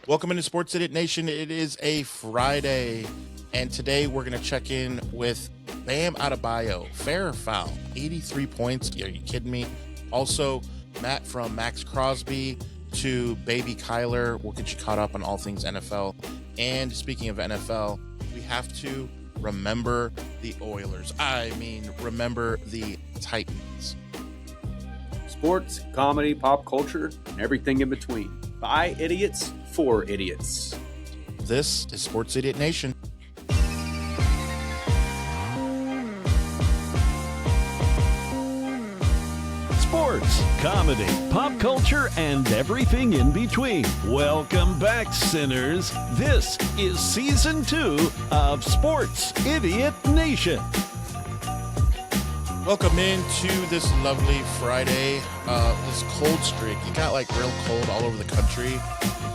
Welcome into Sports Idiot Nation. It is a Friday, and today we're going to check in with Bam Adebayo. Fair or foul? 83 points. Are you kidding me? Also, Matt from Maxx Crosby to Baby Kyler. We'll get you caught up on all things NFL. And speaking of NFL, we have to remember the Oilers. Remember the Titans. Sports, comedy, pop culture, and everything in between. By idiots, for idiots. This is Sports Idiot Nation. Sports, comedy, pop culture, and everything in between. Welcome back, sinners. This is Season 2 of Sports Idiot Nation. Welcome into this lovely Friday, this cold streak. It got like real cold all over the country.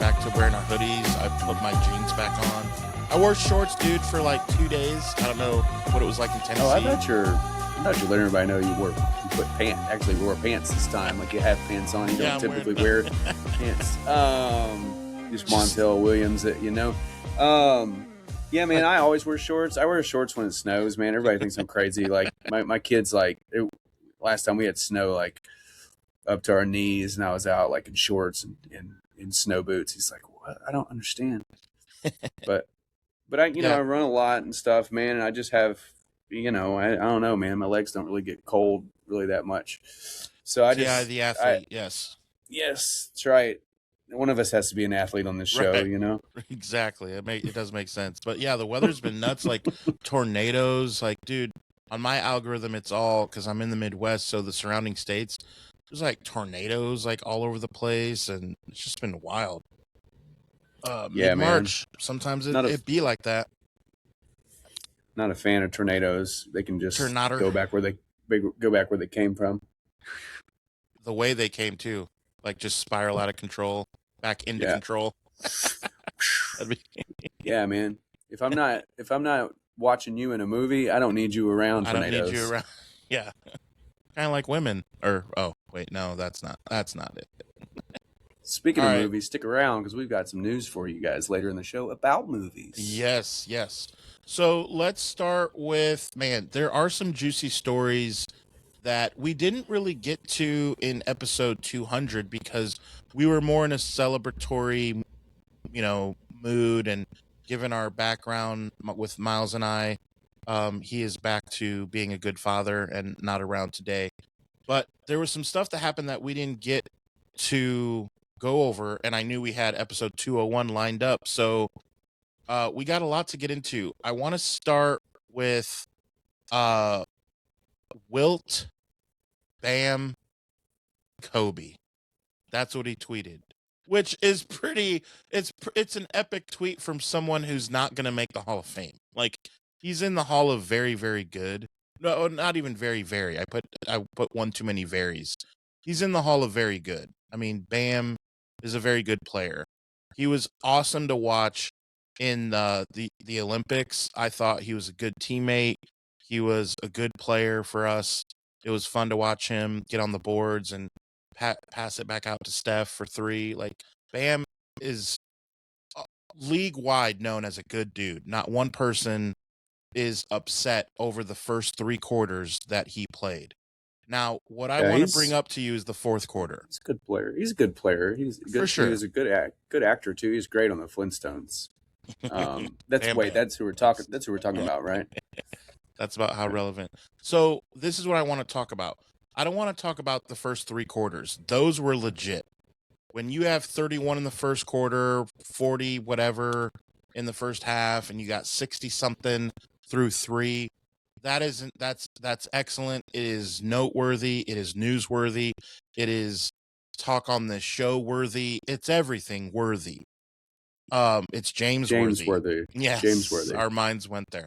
Back to wearing our hoodies. I put my jeans back on. I wore shorts, dude, for like 2 days. I don't know what it was like in Tennessee. Oh, I thought you're letting everybody know you put pants. Actually, wore pants this time. Like you have pants on. You don't typically wear pants. Just Montel Williams, Yeah, man, I always wear shorts. I wear shorts when it snows, man. Everybody thinks I'm crazy. Like my kids, last time we had snow, like up to our knees, and I was out like in shorts and in snow boots. He's like, "What? I don't understand." but I run a lot and stuff, man. And I just have, I don't know, man. My legs don't really get cold really that much. So I just the athlete, yes, that's right. One of us has to be an athlete on this show, right. Exactly. It does make sense. But yeah, the weather's been nuts, like tornadoes. Like, dude, on my algorithm, it's all because I'm in the Midwest, so the surrounding states, there's like tornadoes like all over the place, and it's just been wild. Yeah, Mid-March, sometimes it be like that. Not a fan of tornadoes. They can just go back where they came from. The way they came too, like just spiral out of control. Back into control. Yeah, man. If I'm not watching you in a movie, I don't need you around. I don't need you around. Yeah, kind of like women. Or no, that's not it. Speaking of movies, stick around because we've got some news for you guys later in the show about movies. Yes. So let's start with, man, there are some juicy stories that we didn't really get to in episode 200 because we were more in a celebratory, mood, and given our background with Miles and I, he is back to being a good father and not around today. But there was some stuff that happened that we didn't get to go over, and I knew we had episode 201 lined up. So we got a lot to get into. I want to start with Wilt Bam Kobe. That's what he tweeted, which is pretty. It's an epic tweet from someone who's not going to make the Hall of Fame. Like, he's in the Hall of very, very good. No, not even very, very. I put one too many varies. He's in the Hall of very good. I mean, Bam is a very good player. He was awesome to watch in the Olympics. I thought he was a good teammate. He was a good player for us. It was fun to watch him get on the boards and pass it back out to Steph for three. Like, Bam is league-wide known as a good dude. Not one person is upset over the first 3 quarters that he played. Now, what I want to bring up to you is the fourth quarter. He's a good player. He's a good player. He's good, for sure. He was a good actor too. He's great on the Flintstones. That's who we're talking. That's who we're talking about, right? That's about how relevant. So this is what I want to talk about. I don't want to talk about the first 3 quarters. Those were legit. When you have 31 in the first quarter, 40 whatever in the first half, and you got 60 something through 3. That's excellent. It is noteworthy. It is newsworthy. It is talk on this show worthy. It's everything worthy. It's James worthy. Yes, James worthy. Our minds went there.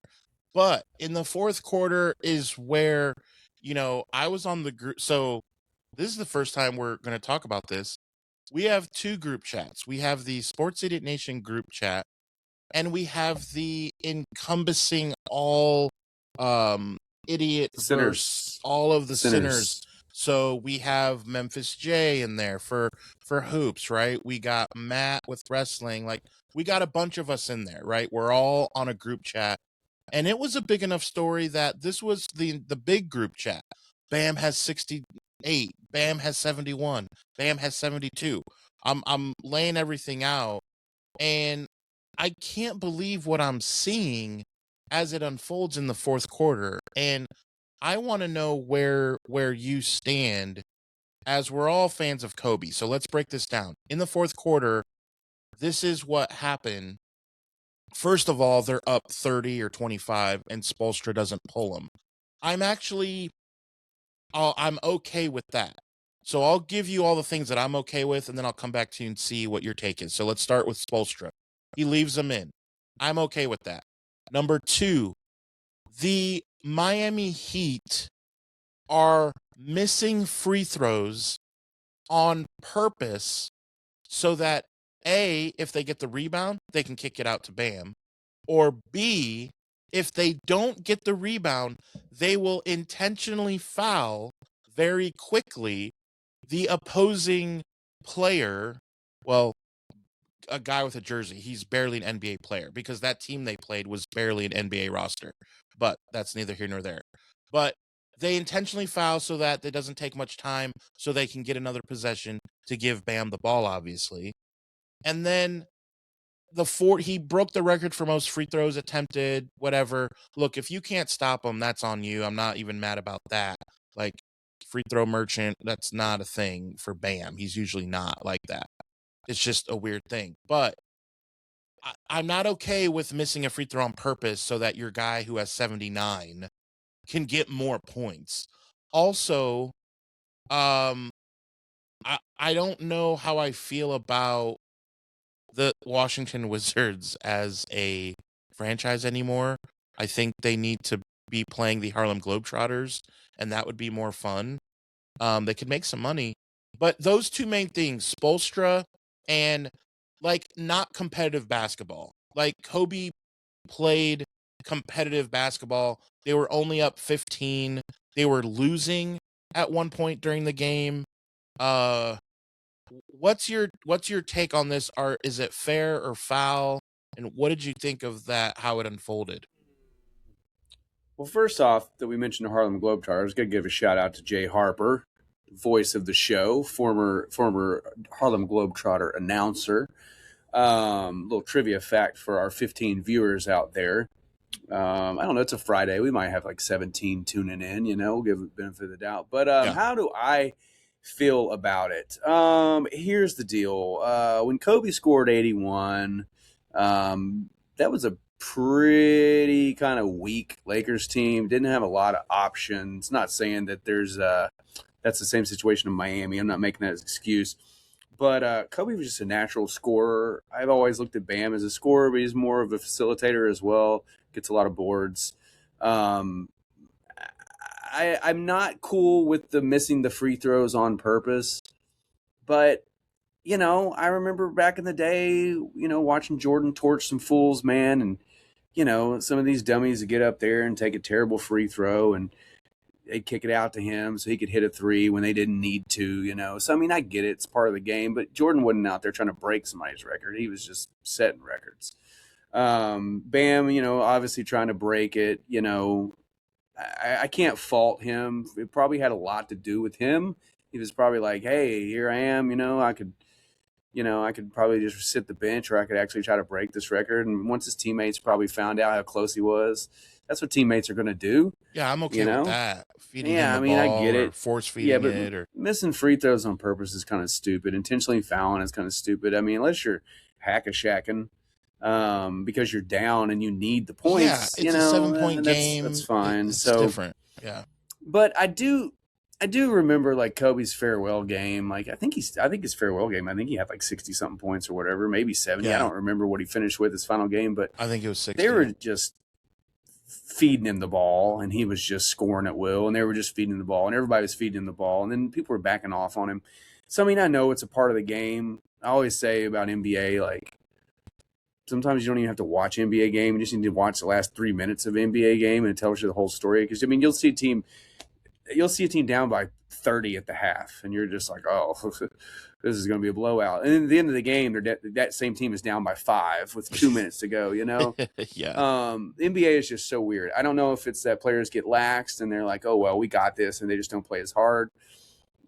But in the fourth quarter is where, I was on the group. So this is the first time we're going to talk about this. We have 2 group chats. We have the Sports Idiot Nation group chat, and we have the encompassing all idiot sinners, all of the sinners So we have Memphis J in there for hoops, right? We got Matt with wrestling. Like, we got a bunch of us in there, right? We're all on a group chat. And it was a big enough story that this was the big group chat. Bam has 68, Bam has 71, Bam has 72. I'm laying everything out, and I can't believe what I'm seeing as it unfolds in the fourth quarter. And I want to know where you stand, as we're all fans of Kobe. So let's break this down. In the fourth quarter, this is what happened. First of all, they're up 30 or 25 and Spoelstra doesn't pull them. I'm okay with that. So I'll give you all the things that I'm okay with, and then I'll come back to you and see what your take is. So let's start with Spoelstra. He leaves them in. I'm okay with that. Number two, the Miami Heat are missing free throws on purpose so that A, if they get the rebound, they can kick it out to Bam, or B, if they don't get the rebound, they will intentionally foul very quickly the opposing player. Well, a guy with a jersey. He's barely an NBA player because that team they played was barely an NBA roster. But that's neither here nor there. But they intentionally foul so that it doesn't take much time so they can get another possession to give Bam the ball, obviously. And then he broke the record for most free throws attempted, whatever. Look, if you can't stop him, that's on you. I'm not even mad about that. Like, free throw merchant, that's not a thing for Bam. He's usually not like that. It's just a weird thing. But I'm not okay with missing a free throw on purpose so that your guy who has 79 can get more points. Also, I don't know how I feel about the Washington Wizards as a franchise anymore. I think they need to be playing the Harlem Globetrotters, and that would be more fun. They could make some money. But those two main things, Spoelstra and, like, not competitive basketball. Like, Kobe played competitive basketball. They were only up 15. They were losing at one point during the game. What's your take on this? Is it fair or foul? And what did you think of that, how it unfolded? Well, first off, that we mentioned the Harlem Globetrotters, got to give a shout out to Jay Harper, voice of the show, former Harlem Globetrotter announcer. Little trivia fact for our 15 viewers out there. I don't know, it's a Friday. We might have like 17 tuning in, we'll give it the benefit of the doubt. But How do I feel about it? Here's the deal. When Kobe scored 81, that was a pretty kind of weak Lakers team. Didn't have a lot of options. Not saying that that's the same situation in Miami. I'm not making that as an excuse. But Kobe was just a natural scorer. I've always looked at Bam as a scorer, but he's more of a facilitator as well. Gets a lot of boards. I'm not cool with the missing the free throws on purpose. But, I remember back in the day, watching Jordan torch some fools, man. And, some of these dummies would get up there and take a terrible free throw and they'd kick it out to him so he could hit a three when they didn't need to, So, I mean, I get it. It's part of the game. But Jordan wasn't out there trying to break somebody's record. He was just setting records. Bam, obviously trying to break it. I can't fault him. It probably had a lot to do with him. He was probably like, hey, here I am. I could probably just sit the bench, or I could actually try to break this record. And once his teammates probably found out how close he was, that's what teammates are going to do. Yeah, I'm okay with that. Feeding yeah, him the ball, I get it. Force feeding it, or missing free throws on purpose is kind of stupid. Intentionally fouling is kind of stupid. I mean, unless you're hack-a-shacking because you're down and you need the points. Yeah, it's a 7-point game. That's fine. It's different. Yeah, but I do remember like Kobe's farewell game. Like I think his farewell game. I think he had like 60-something points or whatever, maybe 70. Yeah. I don't remember what he finished with his final game, but I think it was 60. They were just feeding him the ball, and he was just scoring at will. And they were just feeding him the ball, and everybody was feeding him the ball, and then people were backing off on him. So I mean, I know it's a part of the game. I always say about NBA, like sometimes you don't even have to watch an NBA game. You just need to watch the last 3 minutes of an NBA game, and it tells you the whole story. Because I mean, you'll see a team you'll see a team down by 30 at the half, and you're just like, oh, this is going to be a blowout. And at the end of the game, that same team is down by 5 with 2 minutes to go. Yeah. The NBA is just so weird. I don't know if it's that players get laxed and they're like, oh well, we got this, and they just don't play as hard.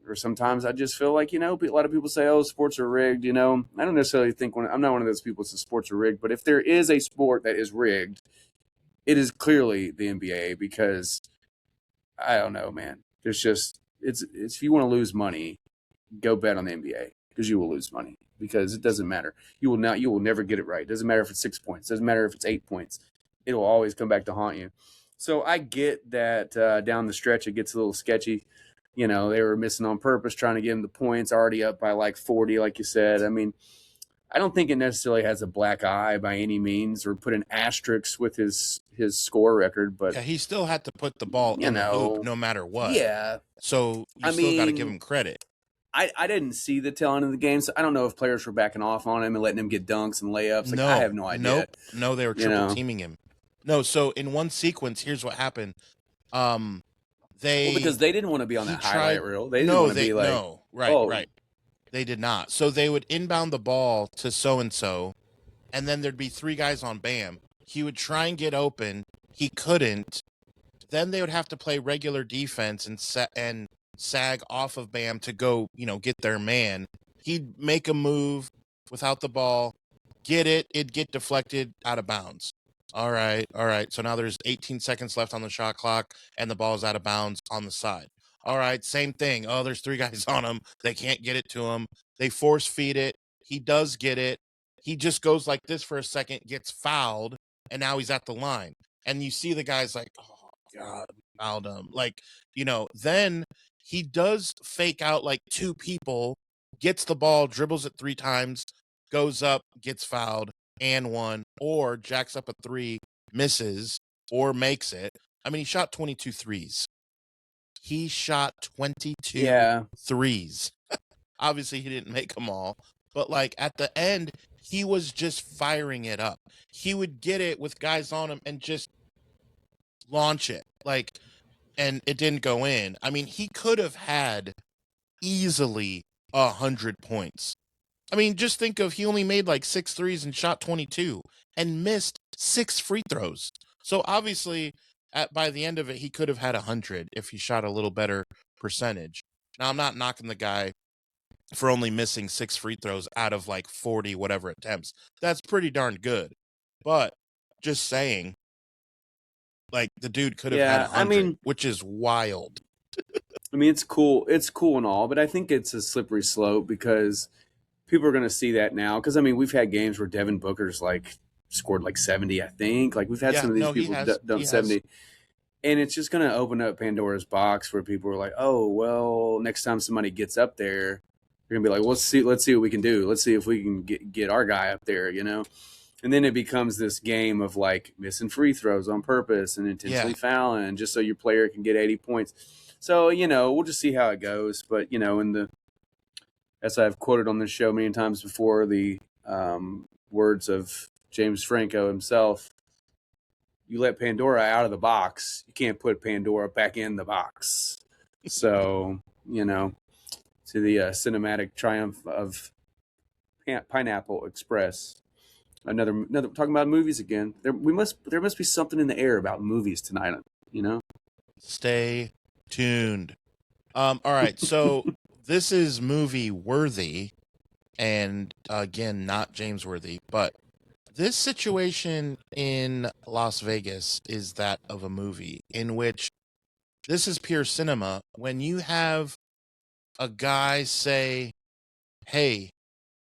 Or sometimes I just feel like, a lot of people say, oh, sports are rigged. I don't necessarily think I'm not one of those people that says sports are rigged, but if there is a sport that is rigged, it is clearly the NBA, because I don't know, man. There's just it's if you want to lose money, go bet on the NBA, because you will lose money, because it doesn't matter. You will never get it right. It doesn't matter if it's 6 points. It doesn't matter if it's 8 points. It will always come back to haunt you. So I get that down the stretch it gets a little sketchy. They were missing on purpose, trying to get him the points, already up by like 40, like you said. I mean, I don't think it necessarily has a black eye by any means, or put an asterisk with his score record, but yeah, he still had to put the ball in the hoop no matter what. Yeah. So you still got to give him credit. I didn't see the tail end of the game, so I don't know if players were backing off on him and letting him get dunks and layups. No, I have no idea. No, they were triple teaming him. No, so in one sequence, here's what happened. Because they didn't want to be on that highlight reel. They didn't want to be like, right. They did not. So they would inbound the ball to so-and-so, and then there'd be 3 guys on Bam. He would try and get open. He couldn't. Then they would have to play regular defense and sag off of Bam to go, get their man. He'd make a move without the ball, get it, it'd get deflected out of bounds. All right. So now there's 18 seconds left on the shot clock, and the ball's out of bounds on the side. All right, same thing. Oh, there's 3 guys on him. They can't get it to him. They force feed it. He does get it. He just goes like this for a second, gets fouled, and now he's at the line. And you see the guys like, oh, God, fouled him. Like, then he does fake out like 2 people, gets the ball, dribbles it 3 times, goes up, gets fouled, and 1, or jacks up a 3, misses, or makes it. I mean, he shot 22 threes. He shot 22 threes. Obviously, he didn't make them all. But, at the end, he was just firing it up. He would get it with guys on him and just launch it. And it didn't go in. I mean, he could have had easily 100 points. I mean, just think of, he only made 6 threes and shot 22 and missed 6 free throws. So, obviously, by the end of it, he could have had 100 if he shot a little better percentage. Now, I'm not knocking the guy for only missing 6 free throws out of 40 whatever attempts. That's pretty darn good. But just saying, the dude could have had 100, which is wild. I mean, it's cool. It's cool and all, but I think it's a slippery slope, because people are going to see that now. Because, I mean, we've had games where Devin Booker's scored 70, I think. We've had some of these people done 70. And it's just going to open up Pandora's box, where people are like, oh, well, next time somebody gets up there, they're going to be like, let's see what we can do. Let's see if we can get our guy up there, And then it becomes this game of missing free throws on purpose and intentionally fouling, just so your player can get 80 points. So, we'll just see how it goes. But, as I've quoted on this show many times before, the words of James Franco himself, you let Pandora out of the box, you can't put Pandora back in the box. So, to the cinematic triumph of Pineapple Express. Another talking about movies again. There must be something in the air about movies tonight, Stay tuned. All right, so this is movie worthy, and again, not James worthy, but this situation in Las Vegas is that of a movie, in which this is pure cinema. When you have a guy say, hey,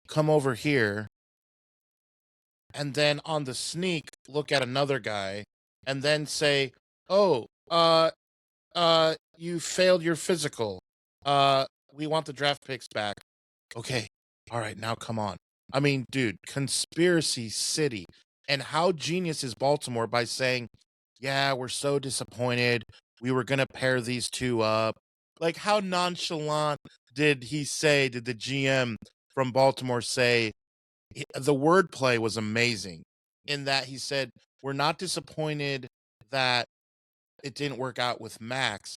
come over here, and then on the sneak look at another guy and then say, oh, you failed your physical. We want the draft picks back. Okay. All right. Now come on. I mean, dude, conspiracy city. And how genius is Baltimore by saying, yeah, we're so disappointed. We were going to pair these 2 up. How nonchalant did the GM from Baltimore say? The wordplay was amazing, in that he said, we're not disappointed that it didn't work out with Maxx.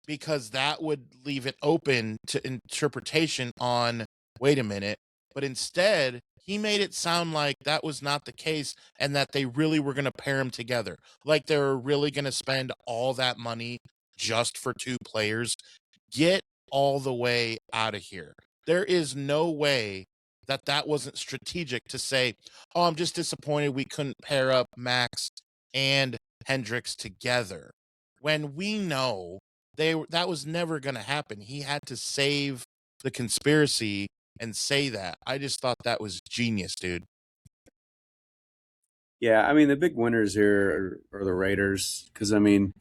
because that would leave it open to interpretation on, wait a minute. But instead, he made it sound like that was not the case and that they really were going to pair them together. Like they were really going to spend all that money just for two players. Get all the way out of here. There is no way that that wasn't strategic to say, oh, I'm just disappointed we couldn't pair up Max and Hendricks together. When we know that was never going to happen. He had to save the conspiracy and say that. I just thought that was genius, dude. Yeah, I mean the big winners here are the Raiders because I mean,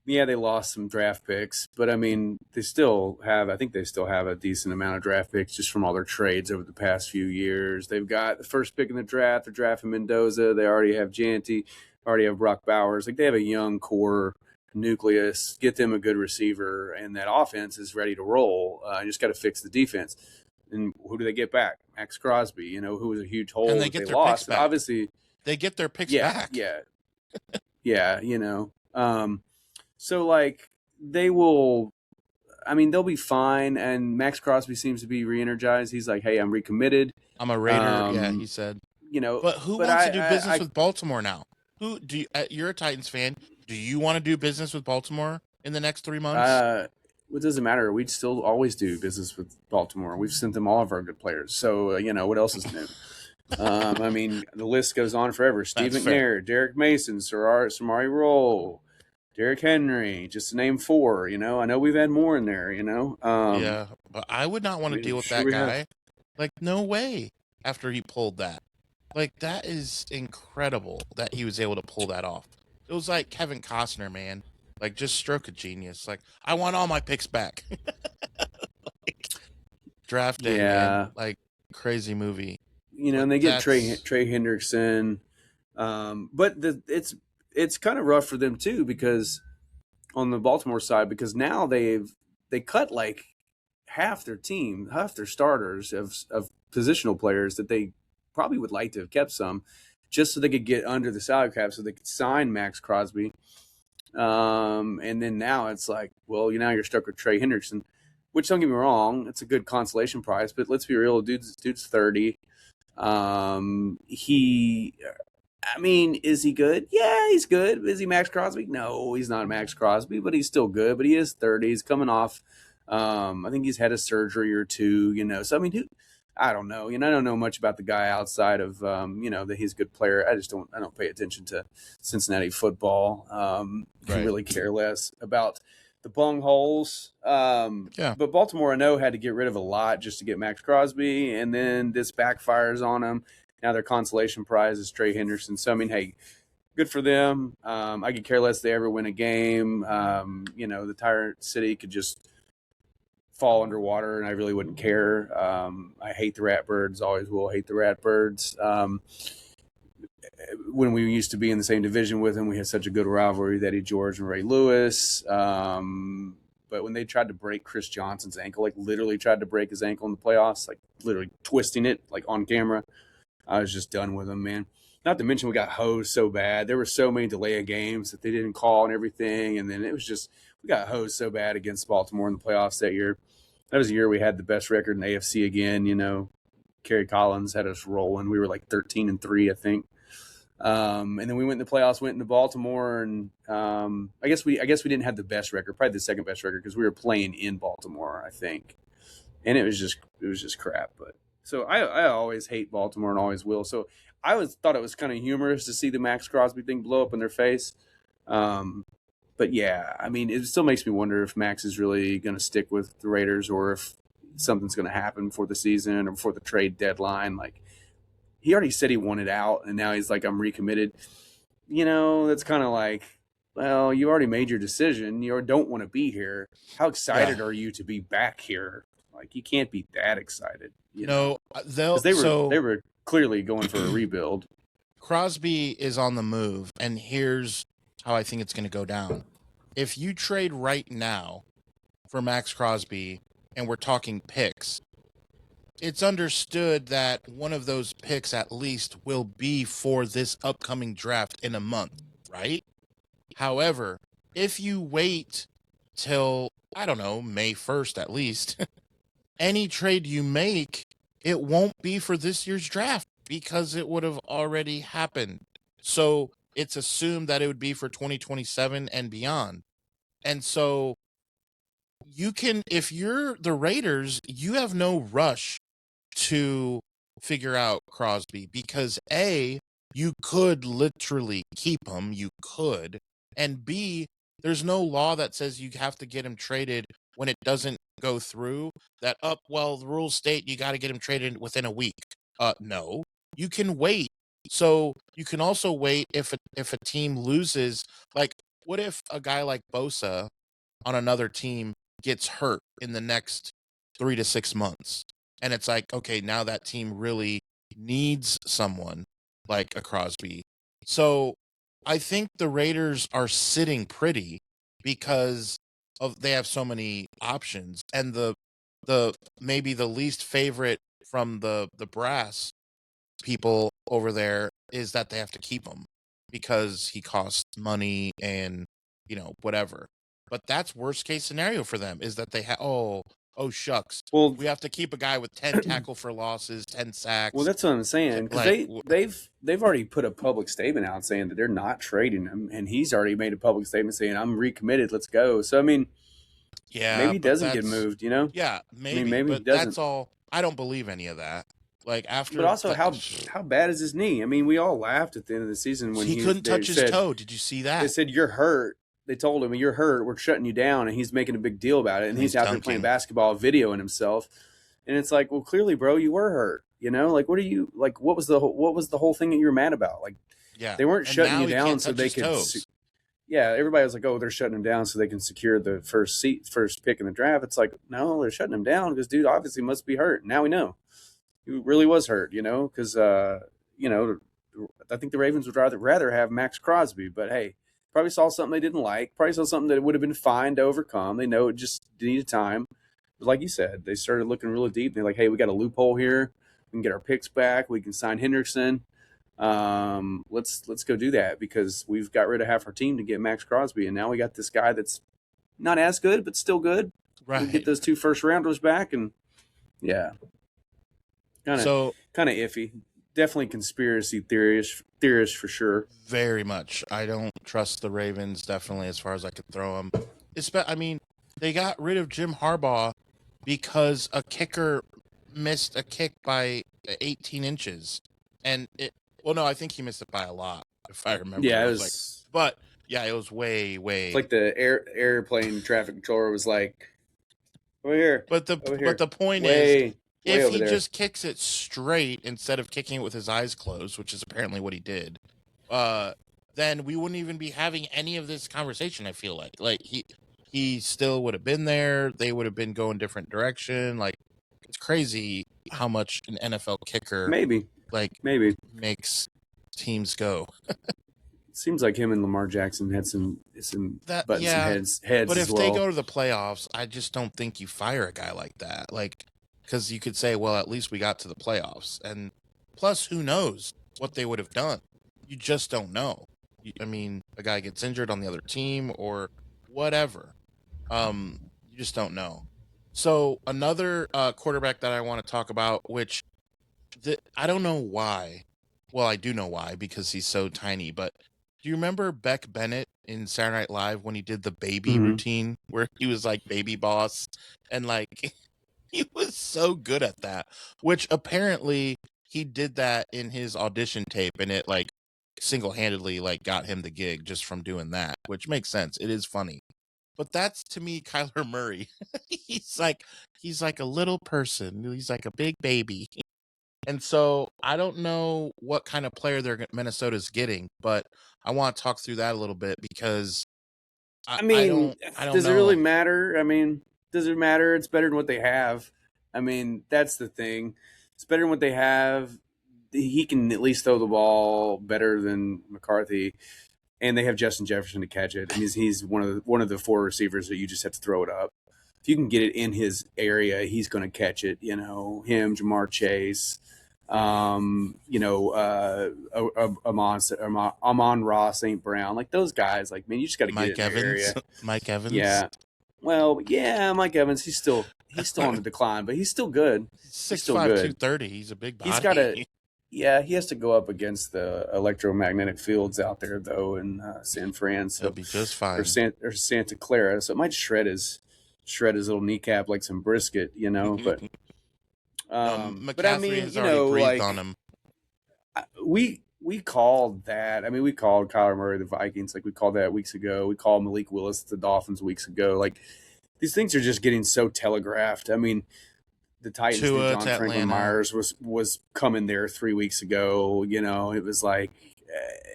yeah, they lost some draft picks, but I mean they still have. I think they still have a decent amount of draft picks just from all their trades over the past few years. They've got the first pick in the draft. They're drafting Mendoza. They already have Janty. Already have Brock Bowers. Like they have a young core nucleus. Get them a good receiver, and that offense is ready to roll. You just got to fix the defense. And who do they get back? Maxx Crosby, you know, who was a huge hole And that get they their lost. picks back. Obviously, they get their picks back. Yeah, you know. So like they will. I mean, they'll be fine. And Maxx Crosby seems to be re-energized. He's like, "Hey, I'm recommitted. I'm a Raider." Yeah, he said. You know, but who wants to do business with Baltimore now? Who do you? You're a Titans fan. Do you want to do business with Baltimore in the next 3 months? It doesn't matter. We'd still always do business with Baltimore. We've sent them all of our good players. So, you know, what else is new? I mean, the list goes on forever. Steve McNair, Derek Mason, Samari Roll, Derrick Henry, just to name four. You know, I know we've had more in there, you know. Yeah, but I would not want to deal with that guy. Like, no way after he pulled that. Like, that is incredible that he was able to pull that off. It was like Kevin Costner, man. Like, just stroke of genius. Like, I want all my picks back. Like, draft day, man. Like, crazy movie. You know, and they get Trey Hendrickson. But it's kind of rough for them, too, because on the Baltimore side, because now they cut, like, half their team, half their starters of positional players that they probably would like to have kept some just so they could get under the salary cap so they could sign Maxx Crosby. And then now it's like, well, you know, you're stuck with Trey Hendrickson, which don't get me wrong, it's a good consolation prize, but let's be real, dude's 30. I mean, is he good? Yeah, he's good. Is he Maxx Crosby? No, he's not Maxx Crosby, but he's still good. But he is 30. He's coming off. I think he's had a surgery or two, you know. So I mean, I don't know. You know, I don't know much about the guy outside of you know, that he's a good player. I don't pay attention to Cincinnati football. I really care less about the bung holes. But Baltimore, I know, had to get rid of a lot just to get Maxx Crosby, and then this backfires on them. Now their consolation prize is Trey Hendrickson. So I mean, hey, good for them. I could care less if they ever win a game. You know, the entire city could just fall underwater, and I really wouldn't care. I hate the Ratbirds, always will hate the Ratbirds. When we used to be in the same division with them, we had such a good rivalry with Eddie George and Ray Lewis. But when they tried to break Chris Johnson's ankle, like literally tried to break his ankle in the playoffs, like literally twisting it like on camera, I was just done with them, man. Not to mention we got hosed so bad. There were so many delay of games that they didn't call and everything. And then it was just, we got hosed so bad against Baltimore in the playoffs that year. That was the year we had the best record in the AFC again. You know, Kerry Collins had us rolling. We were like 13-3, I think. And then we went in the playoffs, went into Baltimore, and I guess we didn't have the best record, probably the second best record, because we were playing in Baltimore, I think. And it was just crap. But so I always hate Baltimore and always will. So I thought it was kind of humorous to see the Maxx Crosby thing blow up in their face. But yeah, I mean, it still makes me wonder if Max is really going to stick with the Raiders or if something's going to happen for the season or before the trade deadline. Like, he already said he wanted out, and now he's like, I'm recommitted. You know, that's kind of like, well, you already made your decision. You don't want to be here. How excited are you to be back here? Like, you can't be that excited. You know, they were clearly going for a rebuild. Crosby is on the move, and here's how I think it's going to go down. If you trade right now for Maxx Crosby, and we're talking picks, it's understood that one of those picks at least will be for this upcoming draft in a month, right? However, if you wait till, I don't know, May 1st at least, any trade you make, it won't be for this year's draft because it would have already happened. So it's assumed that it would be for 2027 and beyond. And so you can, if you're the Raiders, you have no rush to figure out Crosby because A, you could literally keep him, you could, and B, there's no law that says you have to get him traded when it doesn't go through. That well, the rules state you got to get him traded within a week. No, you can wait. So you can also wait if a team loses. Like, what if a guy like Bosa on another team gets hurt in the next 3 to 6 months? And it's like, okay, now that team really needs someone like a Crosby. So I think the Raiders are sitting pretty because they have so many options. And the maybe the least favorite from the brass people over there is that they have to keep him because he costs money and, whatever. But that's worst case scenario for them is that they have, oh shucks. Well, We have to keep a guy with 10 tackle for losses, 10 sacks. well, that's what I'm saying because they've already put a public statement out saying that they're not trading him, and he's already made a public statement saying I'm recommitted. Let's go. So I mean, yeah, maybe he doesn't get moved. Yeah, maybe. maybe but he doesn't. that's all. I don't believe any of that. Like after, But also, how bad is his knee? I mean, we all laughed at the end of the season when he couldn't touch his toe. Did you see that? They said you're hurt. They told him you're hurt. We're shutting you down, and he's making a big deal about it. And he's out there playing basketball, videoing himself. And it's like, well, clearly, bro, you were hurt. Like, what are you like? What was the whole thing that you were mad about? Like, yeah, they weren't shutting you down so they could. Yeah, everybody was like, oh, they're shutting him down so they can secure the first pick in the draft. It's like, no, they're shutting him down because dude obviously must be hurt. Now we know he really was hurt. Because I think the Ravens would rather have Maxx Crosby, but hey. Probably saw something they didn't like. Probably saw something that would have been fine to overcome. They know it just needed time. But like you said, they started looking really deep. They're like, hey, we got a loophole here. We can get our picks back. We can sign Henderson. Let's go do that because we've got rid of half our team to get Maxx Crosby. And now we got this guy that's not as good, but still good. Right. We get those 2 first-rounders back. And, yeah. Kind of iffy. Definitely conspiracy theorist for sure. Very much. I don't trust the Ravens, definitely, as far as I could throw them. I mean, they got rid of Jim Harbaugh because a kicker missed a kick by 18 inches. And I think he missed it by a lot, if I remember. Yeah, it was way. It's like the airplane traffic controller was like, over here. But the point is, if he just kicks it straight instead of kicking it with his eyes closed, which is apparently what he did, then we wouldn't even be having any of this conversation. I feel like he still would have been there. They would have been going different direction. Like it's crazy how much an NFL kicker maybe makes teams go. Seems like him and Lamar Jackson had some butts and heads. But if as well. they go to the playoffs, I just don't think you fire a guy like that. Like. Because you could say, well, at least we got to the playoffs. And plus, who knows what they would have done? You just don't know. I mean, a guy gets injured on the other team or whatever. You just don't know. So another quarterback that I want to talk about, which I don't know why. Well, I do know why, because he's so tiny. But do you remember Beck Bennett in Saturday Night Live when he did the baby routine where he was like baby boss and like... He was so good at that, which apparently he did that in his audition tape, and it like single-handedly like got him the gig just from doing that, which makes sense. It is funny. But that's to me Kyler Murray. he's like a little person. He's like a big baby. And so I don't know what kind of player Minnesota's getting, but I want to talk through that a little bit because I don't does know. It really matter? I mean, does it matter? It's better than what they have. I mean, that's the thing. It's better than what they have. He can at least throw the ball better than McCarthy, and they have Justin Jefferson to catch it. I mean, he's one of the 4 receivers that you just have to throw it up. If you can get it in his area, he's going to catch it. Him, Jamar Chase, Amon Ross, St. Brown, like those guys. Like, man, you just got to get it in the area. Mike Evans, yeah. Well, yeah, Mike Evans, he's still on the decline, but he's still good. He's still 6'5", good. 230. He's a big He's got a body. Yeah, he has to go up against the electromagnetic fields out there though in San Fran, He'll so be just fine. or Santa Clara, so it might shred his little kneecap like some brisket, But I McCaffrey mean, has already breathed on him. We called that. I mean, we called Kyler Murray the Vikings, like we called that weeks ago. We called Malik Willis the Dolphins weeks ago. Like these things are just getting so telegraphed. I mean, the Titans knew Tua John to Franklin Atlanta. Myers was coming there 3 weeks ago. It was like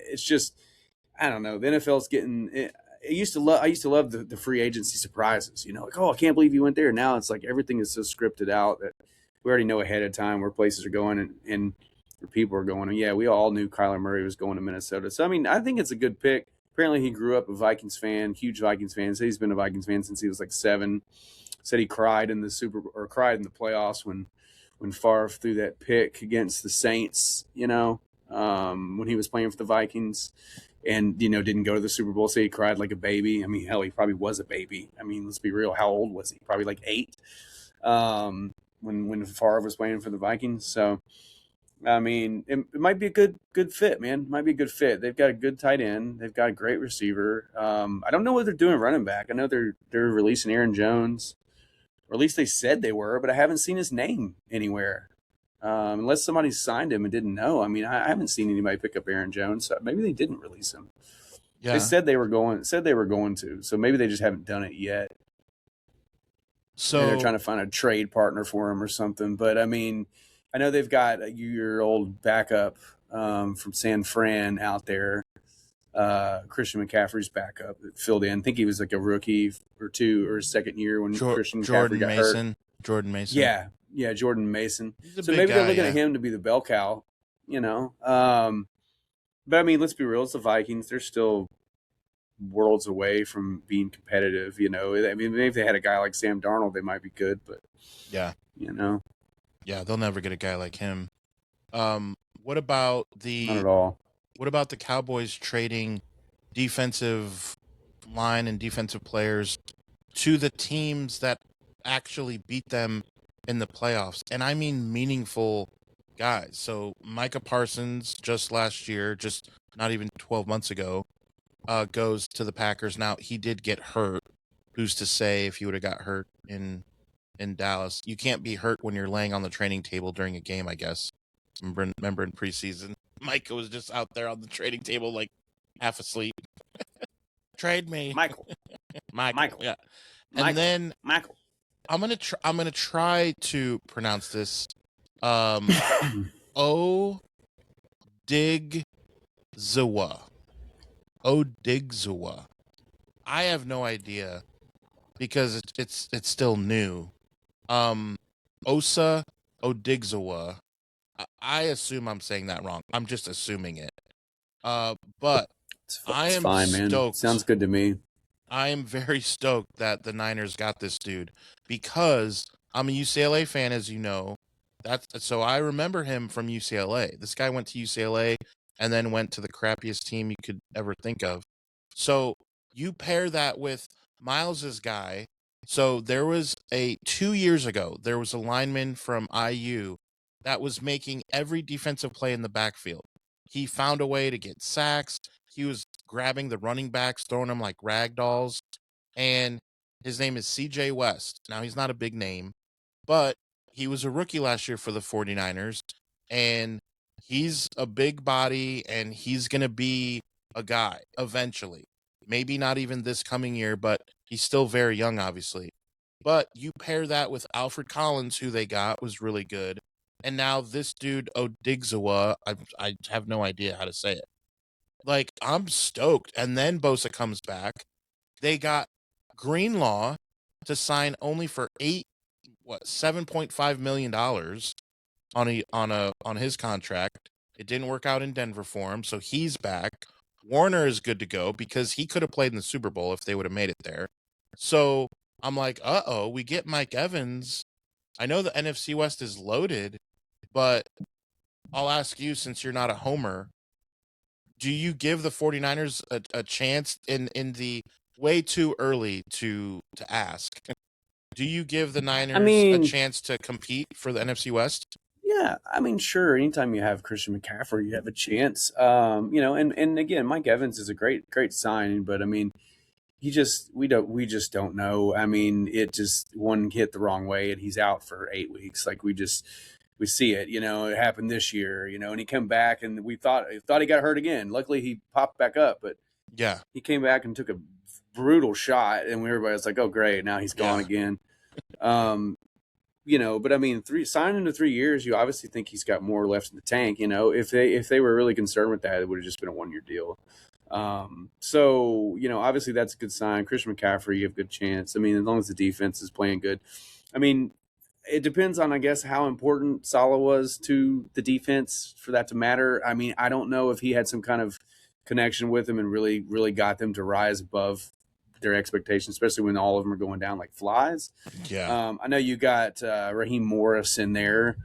it's just I don't know. The NFL's getting. I used to love the free agency surprises. Like, oh, I can't believe you went there. Now it's like everything is so scripted out that we already know ahead of time where places are going and where people are going. And yeah, we all knew Kyler Murray was going to Minnesota. So I mean, I think it's a good pick. Apparently, he grew up a Vikings fan, huge Vikings fan. Said he's been a Vikings fan since he was like 7. Said he cried in the playoffs when Favre threw that pick against the Saints. When he was playing for the Vikings, and didn't go to the Super Bowl. Said he cried like a baby. I mean, hell, he probably was a baby. I mean, let's be real. How old was he? Probably like 8. When Favre was playing for the Vikings. So, I mean, it might be a good fit, man. It might be a good fit. They've got a good tight end. They've got a great receiver. I don't know what they're doing running back. I know they're releasing Aaron Jones, or at least they said they were, but I haven't seen his name anywhere. Unless somebody signed him and didn't know. I mean, I haven't seen anybody pick up Aaron Jones. So maybe they didn't release him. Yeah. They said they were going to. So maybe they just haven't done it yet. So maybe they're trying to find a trade partner for him or something. But I mean, I know they've got a year old backup from San Fran out there. Christian McCaffrey's backup that filled in. I think he was like a rookie or 2 or his second year when Christian McCaffrey got hurt. Jordan Mason. Yeah, Jordan Mason. So maybe they're looking at him to be the bell cow, But I mean, let's be real. It's the Vikings. They're still worlds away from being competitive, I mean, maybe if they had a guy like Sam Darnold, they might be good, but yeah, yeah, they'll never get a guy like him. What about not at all. What about the Cowboys trading defensive line and defensive players to the teams that actually beat them in the playoffs? And I mean meaningful guys. So Micah Parsons just last year, just not even 12 months ago, goes to the Packers. Now, he did get hurt. Who's to say if he would have got hurt in Dallas? You can't be hurt when you're laying on the training table during a game, I guess. Remember in preseason, Micah was just out there on the trading table like half asleep. Trade me. Michael. Yeah. And then Michael. I'm gonna try to pronounce this. Odigzawa. I have no idea because it's still new. Osa Odigzawa. I assume I'm saying that wrong. I'm just assuming it. But I am fine, stoked. Man. Sounds good to me. I am very stoked that the Niners got this dude because I'm a UCLA fan, as you know. So I remember him from UCLA. This guy went to UCLA and then went to the crappiest team you could ever think of. So you pair that with Miles's guy. So there was 2 years ago, there was a lineman from IU that was making every defensive play in the backfield. He found a way to get sacks. He was grabbing the running backs, throwing them like rag dolls. And his name is CJ West. Now, he's not a big name, but he was a rookie last year for the 49ers. And he's a big body, and he's going to be a guy eventually. Maybe not even this coming year, but he's still very young, obviously. But you pair that with Alfred Collins, who they got, was really good. And now this dude, Odigzawa, I have no idea how to say it. Like, I'm stoked. And then Bosa comes back. They got Greenlaw to sign only for $7.5 million on his contract. It didn't work out in Denver for him, so he's back. Warner is good to go because he could have played in the Super Bowl if they would have made it there. So I'm like, we get Mike Evans. I know the NFC West is loaded, but I'll ask you, since you're not a homer, do you give the 49ers a chance in the way too early to ask. Do you give the Niners a mean, chance to compete for the NFC West? yeah, I mean, sure. Anytime you have Christian McCaffrey, you have a chance. And again, Mike Evans is a great signing, but I mean, we just don't know. I mean, it just one hit the wrong way and he's out for 8 weeks. Like we see it. It happened this year. And he came back and we thought he got hurt again. Luckily, he popped back up, but Yeah. he came back and took a brutal shot, and everybody was like, "Oh, great, now he's gone again." But I mean, signing to 3 years, you obviously think he's got more left in the tank. If they were really concerned with that, it would have just been a 1-year deal. So obviously that's a good sign. Christian McCaffrey, you have a good chance. I mean, as long as the defense is playing good. I mean, it depends on, I guess, how important Saleh was to the defense for that to matter. I mean, I don't know if he had some kind of connection with them and really, really got them to rise above their expectations, especially when all of them are going down like flies. Yeah. I know you got Raheem Morris in there,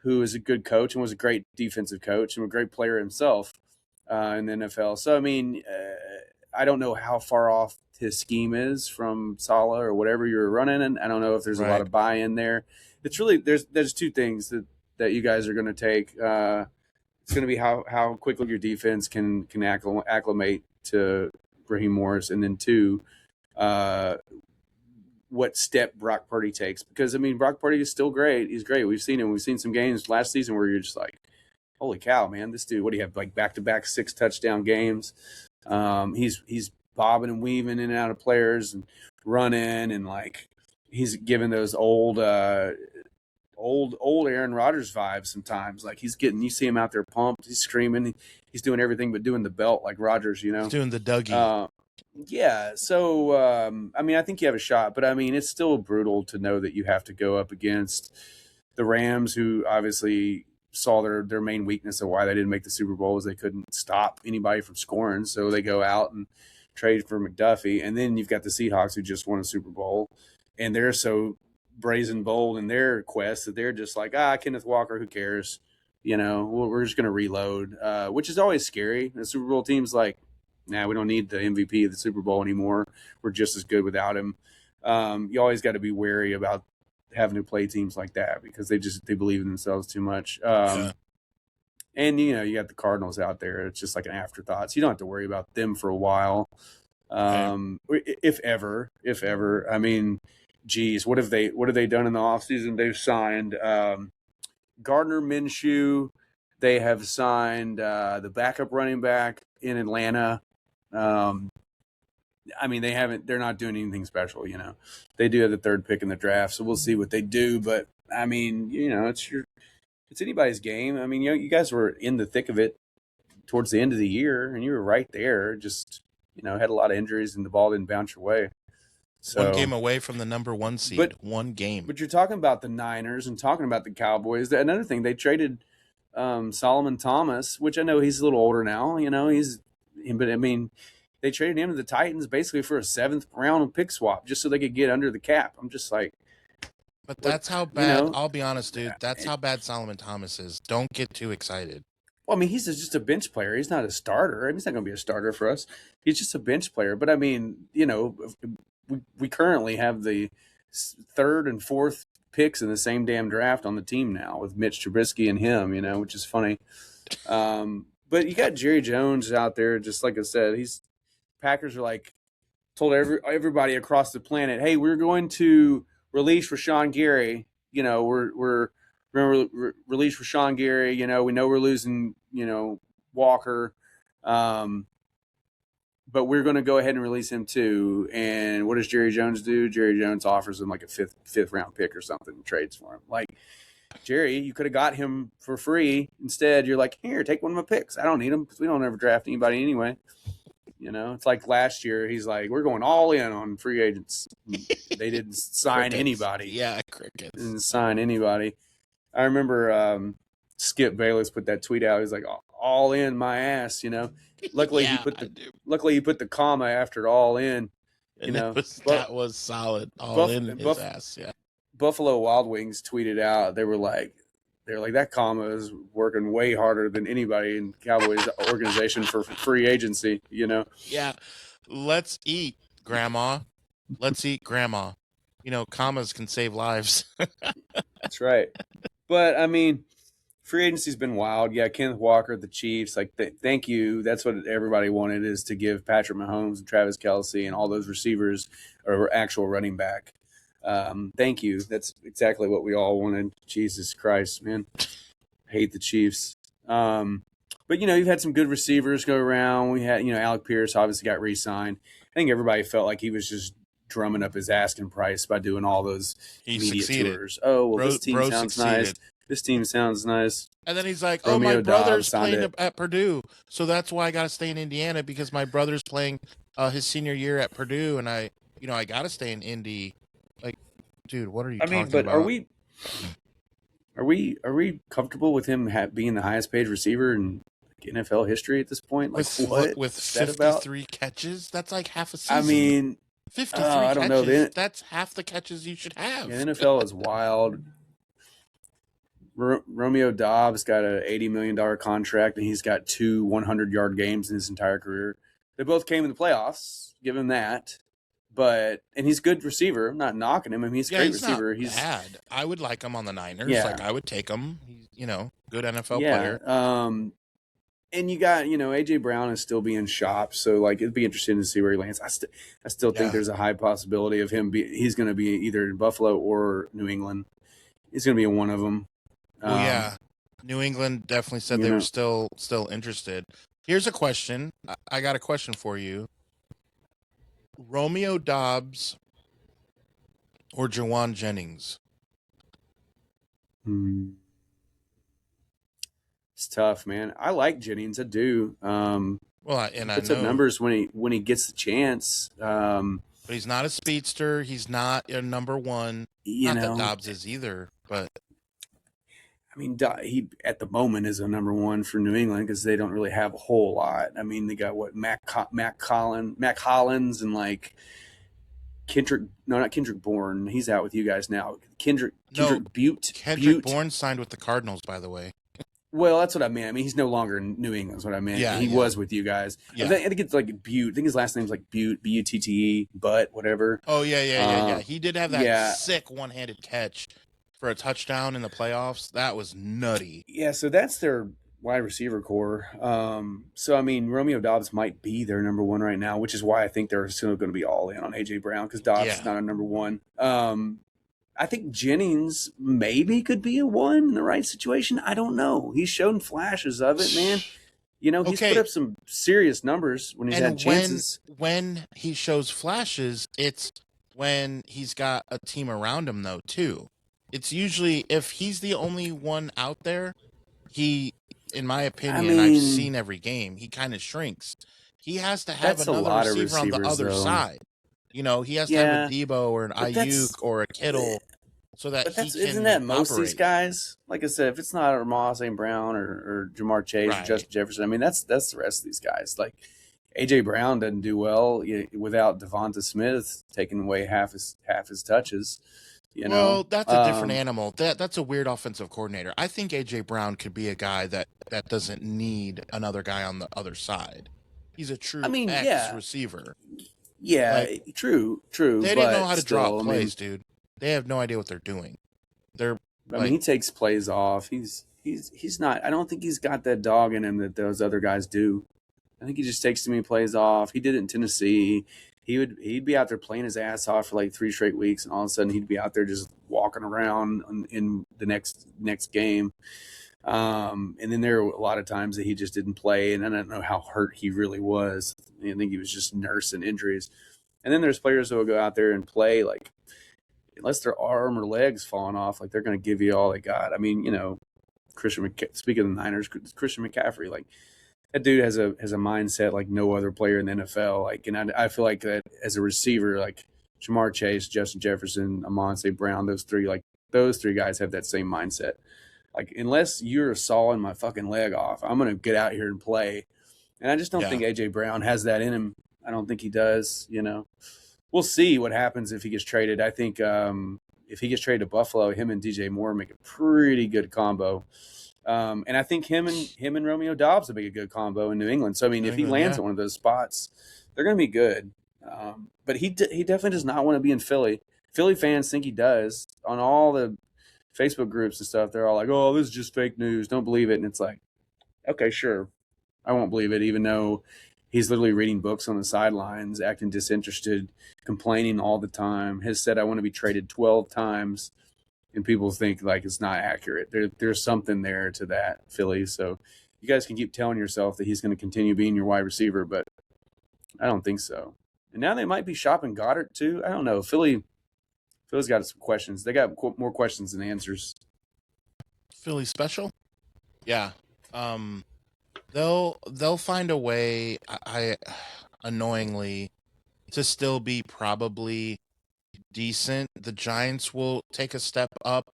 who is a good coach and was a great defensive coach and a great player himself in the NFL. So, I mean, I don't know how far off his scheme is from Saleh or whatever you're running, and I don't know if there's a lot of buy-in there. It's really there's two things that you guys are going to take. It's going to be how quickly your defense can acclimate to Raheem Morris, and then two, what step Brock Purdy takes. Because I mean, Brock Purdy is still great. He's great. We've seen him. We've seen some games last season where you're just like, holy cow, man! This dude, what do you have, like back-to-back 6 touchdown games? He's bobbing and weaving in and out of players and running, and like he's giving those old Aaron Rodgers vibes sometimes. Like you see him out there pumped, he's screaming, he's doing everything but doing the belt like Rodgers, He's doing the Dougie. Yeah. So, I mean, I think you have a shot, but I mean, it's still brutal to know that you have to go up against the Rams, who obviously saw their main weakness of why they didn't make the Super Bowl was they couldn't stop anybody from scoring. So they go out and trade for McDuffie. And then you've got the Seahawks, who just won a Super Bowl, and they're so brazen bold in their quest that they're just like, Kenneth Walker, who cares? We're just going to reload, which is always scary. The Super Bowl team's like, nah, we don't need the MVP of the Super Bowl anymore. We're just as good without him. You always got to be wary about having to play teams like that because they believe in themselves too much. And, you got the Cardinals out there. It's just like an afterthought. So you don't have to worry about them for a while. If ever. I mean, geez, what have they done in the offseason? They've signed Gardner Minshew. They have signed the backup running back in Atlanta. I mean, they're not doing anything special, They do have the 3rd pick in the draft, so we'll see what they do. But I mean, it's anybody's game. I mean, you guys were in the thick of it towards the end of the year, and you were right there. Just, had a lot of injuries, and the ball didn't bounce your way. So, 1 game away from the number 1 seed. 1 game. But you're talking about the Niners and talking about the Cowboys. Another thing, they traded Solomon Thomas, which I know he's a little older now. But I mean, they traded him to the Titans basically for a 7th round pick swap just so they could get under the cap. I'm just like, but that's how bad. I'll be honest, dude. That's how bad Solomon Thomas is. Don't get too excited. Well, I mean, he's just a bench player. He's not a starter. I mean, he's not going to be a starter for us. He's just a bench player. But I mean, we currently have the 3rd and 4th picks in the same damn draft on the team now with Mitch Trubisky and him, which is funny. But you got Jerry Jones out there, just like I said. Packers are like told everybody across the planet, hey, we're going to release Rashawn Gary. We're going to release Rashawn Gary. We know we're losing, Walker. But we're going to go ahead and release him too. And what does Jerry Jones do? Jerry Jones offers him like a fifth round pick or something and trades for him. Like, Jerry, you could have got him for free. Instead, you're like, here, take one of my picks. I don't need him because we don't ever draft anybody anyway. It's like last year, he's like, we're going all in on free agents. They didn't sign anybody. Yeah, crickets. Didn't sign anybody. I remember Skip Bayless put that tweet out. He's like, all in my ass, Luckily, he put the comma after all in. That was solid. All in his ass. Yeah. Buffalo Wild Wings tweeted out. They were like, that comma is working way harder than anybody in Cowboys organization for free agency. Yeah. Let's eat. grandma. Let's eat grandma. Commas can save lives. That's right. But I mean, free agency's been wild. Yeah, Kenneth Walker, the Chiefs. Like, thank you. That's what everybody wanted, is to give Patrick Mahomes and Travis Kelce and all those receivers or actual running back. Thank you. That's exactly what we all wanted. Jesus Christ, man. Hate the Chiefs. But you've had some good receivers go around. We had, Alec Pierce obviously got re-signed. I think everybody felt like he was just drumming up his asking price by doing all those media tours. Oh, well, this team sounds nice. This team sounds nice. And then he's like, "Oh, my brother's playing at Purdue, so that's why I got to stay in Indiana, because my brother's playing his senior year at Purdue, and I got to stay in Indy." Like, dude, what are you talking about? Are we comfortable with him being the highest paid receiver in NFL history at this point? Like, with 53 catches? That's like half a season. I mean, 53 catches. I don't know. That's half the catches you should have. Yeah, the NFL is wild. Romeo Doubs got an $80 million contract, and he's got 2 100-yard games in his entire career. They both came in the playoffs. Give him that. And he's a good receiver. I'm not knocking him. I mean, he's a great receiver. He's bad. I would like him on the Niners. Yeah. Like, I would take him. He's, good NFL player. And you got, A.J. Brown is still being shopped. So, like, it'd be interesting to see where he lands. I still think there's a high possibility of him. He's going to be either in Buffalo or New England. He's going to be in one of them. New England definitely said they were still interested. Here's a question. I got a question for you. Romeo Doubs or Jawan Jennings? It's tough, man. I like Jennings. I do. Puts up numbers when he gets the chance. But he's not a speedster. He's not a number one. Not that Doubs is either, but I mean, he at the moment is a number one for New England because they don't really have a whole lot. I mean, they got Mac Hollins and like not Kendrick Bourne. He's out with you guys now. Kendrick Butte. Kendrick Bourne signed with the Cardinals, by the way. Well, that's what I meant. I mean, he's no longer in New England. Is what I meant. Yeah, he was with you guys. Yeah. I think it's like Butte. I think his last name's like Butte, Butte, Butt, whatever. Oh yeah. He did have that sick one-handed catch for a touchdown in the playoffs. That was nutty. Yeah, so that's their wide receiver core. So I mean, Romeo Doubs might be their number one right now, which is why I think they're still going to be all in on A.J. Brown because Doubs is not a number one. I think Jennings maybe could be a one in the right situation. I don't know. He's shown flashes of it, man. He's put up some serious numbers when he's had chances. When he shows flashes, it's when he's got a team around him, though, too. It's usually if he's the only one out there, he, in my opinion, I've seen every game, he kind of shrinks. He has to have another receiver on the other side. He has to have a Debo or an Ayuk or a Kittle so that he can isn't that most operate. Of these guys? Like I said, if it's not Amon St. Brown or Jamar Chase or Justin Jefferson, I mean, that's the rest of these guys. Like, A.J. Brown doesn't do well without Devonta Smith taking away half his touches. Well, that's a different animal. That's a weird offensive coordinator. I think A.J. Brown could be a guy that doesn't need another guy on the other side. He's a true receiver. Yeah, true. They didn't know how to draw plays, dude. They have no idea what they're doing. He takes plays off. He's not. I don't think he's got that dog in him that those other guys do. I think he just takes too many plays off. He did it in Tennessee. He'd be out there playing his ass off for like 3 straight weeks, and all of a sudden he'd be out there just walking around in the next game. And then there were a lot of times that he just didn't play, and I don't know how hurt he really was. I think he was just nursing injuries. And then there's players who will go out there and play, like, unless their arm or legs falling off, like, they're going to give you all they got. I mean, speaking of the Niners, Christian McCaffrey, like, that dude has a mindset like no other player in the NFL. Like, and I feel like that as a receiver, like Jamar Chase, Justin Jefferson, Amon St. Brown, those three guys have that same mindset. Like, unless you're sawing my fucking leg off, I'm going to get out here and play. And I just don't think A.J. Brown has that in him. I don't think he does, We'll see what happens if he gets traded. I think if he gets traded to Buffalo, him and DJ Moore make a pretty good combo. And I think him and Romeo Doubs will make a good combo in New England. So, I mean, if he lands at one of those spots, they're going to be good. But he definitely does not want to be in Philly. Philly fans think he does. On all the Facebook groups and stuff, they're all like, "Oh, this is just fake news. Don't believe it." And it's like, okay, sure, I won't believe it, even though he's literally reading books on the sidelines, acting disinterested, complaining all the time. Has said, "I want to be traded 12 times," and people think like it's not accurate. There's something there to that, Philly. So you guys can keep telling yourself that he's going to continue being your wide receiver, but I don't think so. And now they might be shopping Goddard too. I don't know. Philly's got some questions. They got more questions than answers. Philly special? Yeah. They'll find a way. I annoyingly to still be probably decent. The Giants will take a step up.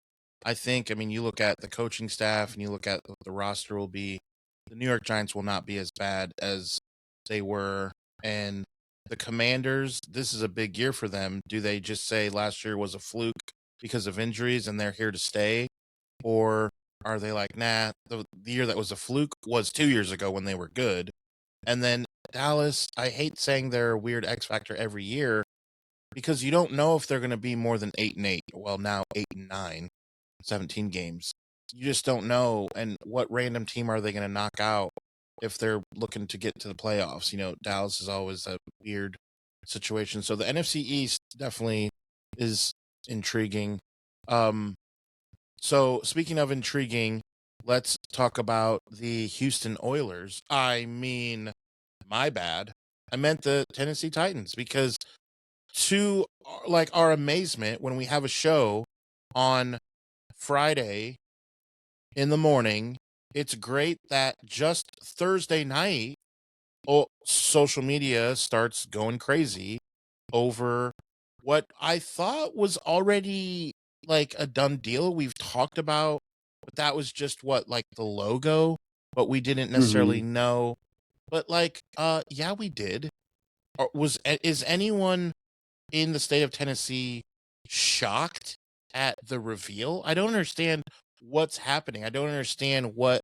I think. I mean, you look at the coaching staff and you look at the roster will be. The New York Giants will not be as bad as they were, and the Commanders. This is a big year for them. Do they just say last year was a fluke because of injuries and they're here to stay, or are they like, nah, the year that was a fluke was 2 years ago when they were good, and then Dallas. I hate saying they're a weird X factor every year because you don't know if they're going to be more than 8-8. Well, now 8-9, 17 games. You just don't know. And what random team are they going to knock out if they're looking to get to the playoffs? You know, Dallas is always a weird situation. So the NFC East definitely is intriguing. So speaking of intriguing, let's talk about the Houston Oilers. I mean, my bad. I meant the Tennessee Titans because to like our amazement when we have a show on Friday in the morning, it's great that just Thursday night, social media starts going crazy over what I thought was already like a done deal. We've talked about, but that was just what, like the logo, but we didn't necessarily know. But like, yeah, we did. Is anyone in the state of Tennessee shocked at the reveal? I don't understand what's happening. I don't understand what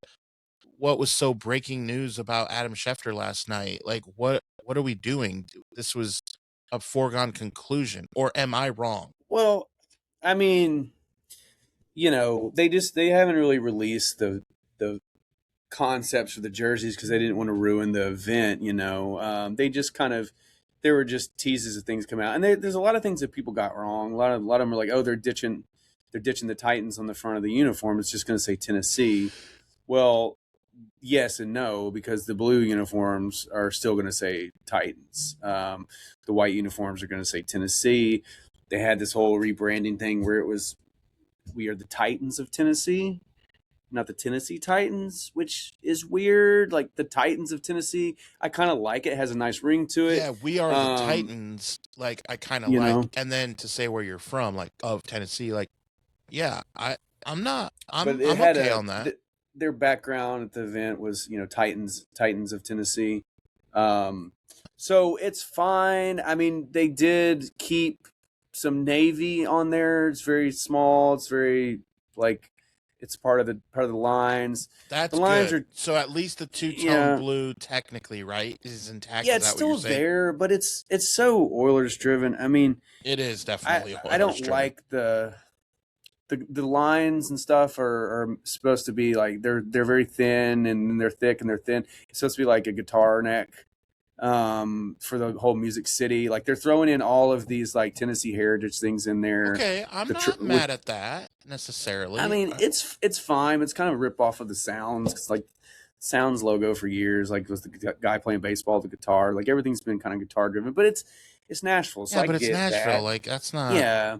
was so breaking news about Adam Schefter last night. Like what are we doing? This was a foregone conclusion, or am I wrong? Well, I mean, they haven't really released the concepts for the jerseys because they didn't want to ruin the event. They just kind of, there were just teases of things come out, and there's a lot of things that people got wrong. A lot of them are like, oh, they're ditching the Titans on the front of the uniform. It's just going to say Tennessee. Well, yes and no, because the blue uniforms are still going to say Titans. The white uniforms are going to say Tennessee. They had this whole rebranding thing where it was, we are the Titans of Tennessee, not the Tennessee Titans, which is weird. Like the Titans of Tennessee, I kind of like it. It has a nice ring to it. Yeah, we are the Titans. Like I kind of like, and then to say where you're from, like of Tennessee, like yeah, I'm okay on that. Their background at the event was, Titans of Tennessee. So it's fine. I mean, they did keep some navy on there. It's very small. It's very like it's part of the lines. That's the lines good. So at least the two-tone blue, technically, right, is intact. Yeah, it's still there, but it's so Oilers driven. I mean, it is definitely. I don't driven. Like the lines and stuff are supposed to be like they're very thin and they're thick and they're thin. It's supposed to be like a guitar neck for the whole Music City. Like they're throwing in all of these like Tennessee heritage things in there. Okay, I'm not mad at that necessarily. I mean, it's fine. It's kind of a rip off of the Sounds. It's like Sounds logo for years. Like it was the guy playing baseball, the guitar. Like everything's been kind of guitar driven, but it's Nashville. So yeah, but it's Nashville. That. Like that's not. Yeah.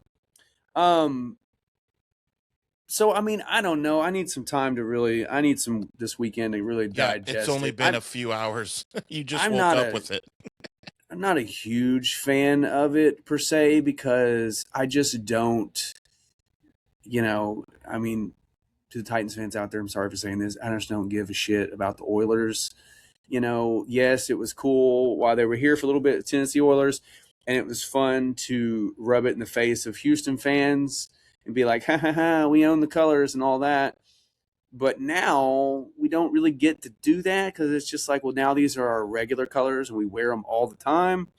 So, I mean, I don't know. I need some time to I need some this weekend to really digest it. It's only been a few hours. You just woke up with it. I'm not a huge fan of it per se because I just don't, I mean, to the Titans fans out there, I'm sorry for saying this. I just don't give a shit about the Oilers. Yes, it was cool while they were here for a little bit, Tennessee Oilers, and it was fun to rub it in the face of Houston fans and be like, ha, ha, ha, we own the colors and all that. But now we don't really get to do that because it's just like, well, now these are our regular colors and we wear them all the time.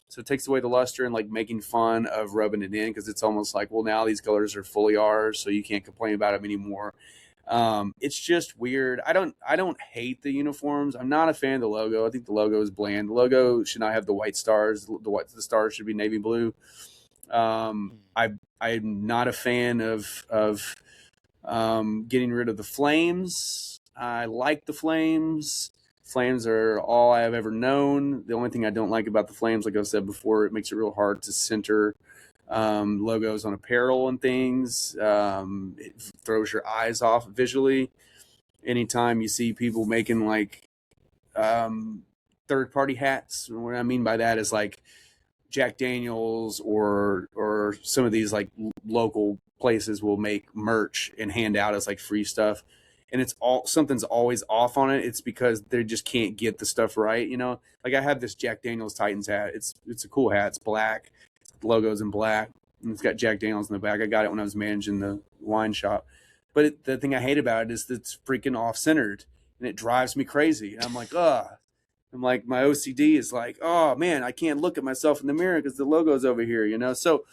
So it takes away the luster and like making fun of rubbing it in, because it's almost like, well, now these colors are fully ours, so you can't complain about them anymore. It's just weird. I don't hate the uniforms. I'm not a fan of the logo. I think the logo is bland. The logo should not have the white stars. The stars should be navy blue. I'm not a fan of getting rid of the flames. I like the flames. Flames are all I have ever known. The only thing I don't like about the flames, like I said before, it makes it real hard to center logos on apparel and things. It throws your eyes off visually. Anytime you see people making like third-party hats, what I mean by that is like Jack Daniels or some of these like local places will make merch and hand out as like free stuff, and it's all, something's always off on it. It's because they just can't get the stuff right, you know. Like I have this Jack Daniels Titans hat. It's a cool hat. It's black. The logo's in black, and it's got Jack Daniels in the back. I got it when I was managing the wine shop. But the thing I hate about it is that it's freaking off-centered, and it drives me crazy. And I'm like, ugh. I'm like, my OCD is like, oh man, I can't look at myself in the mirror because the logo's over here, you know? So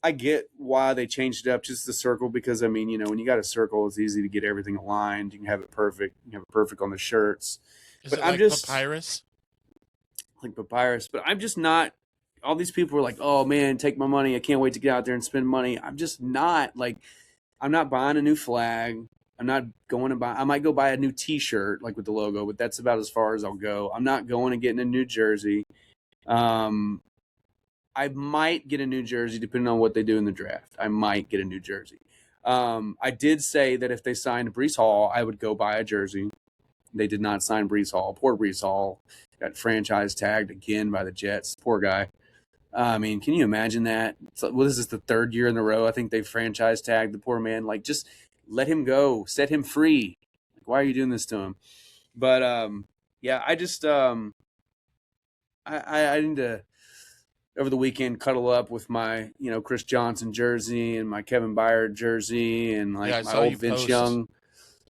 I get why they changed it up just the circle, because I mean, you know, when you got a circle, it's easy to get everything aligned. You can have it perfect. You can have it perfect on the shirts. Is but it I'm like just papyrus? like papyrus, but I'm just not. All these people are like, oh man, take my money. I can't wait to get out there and spend money. I'm just not like, I'm not buying a new flag. I'm not going to buy. I might go buy a new T-shirt like with the logo, but that's about as far as I'll go. I'm not going and getting a new jersey. I might get a new jersey depending on what they do in the draft. I might get a new jersey. I did say that if they signed Breece Hall, I would go buy a jersey. They did not sign Breece Hall. Poor Breece Hall got franchise tagged again by the Jets. Poor guy. I mean, can you imagine that? So, well, this is the third year in a row I think they franchise tagged the poor man. Like, just let him go, set him free. Like, why are you doing this to him? But yeah, I just I need to over the weekend cuddle up with my, you know, Chris Johnson jersey and my Kevin Byard jersey and like Yeah, I my saw old you Vince post. Young,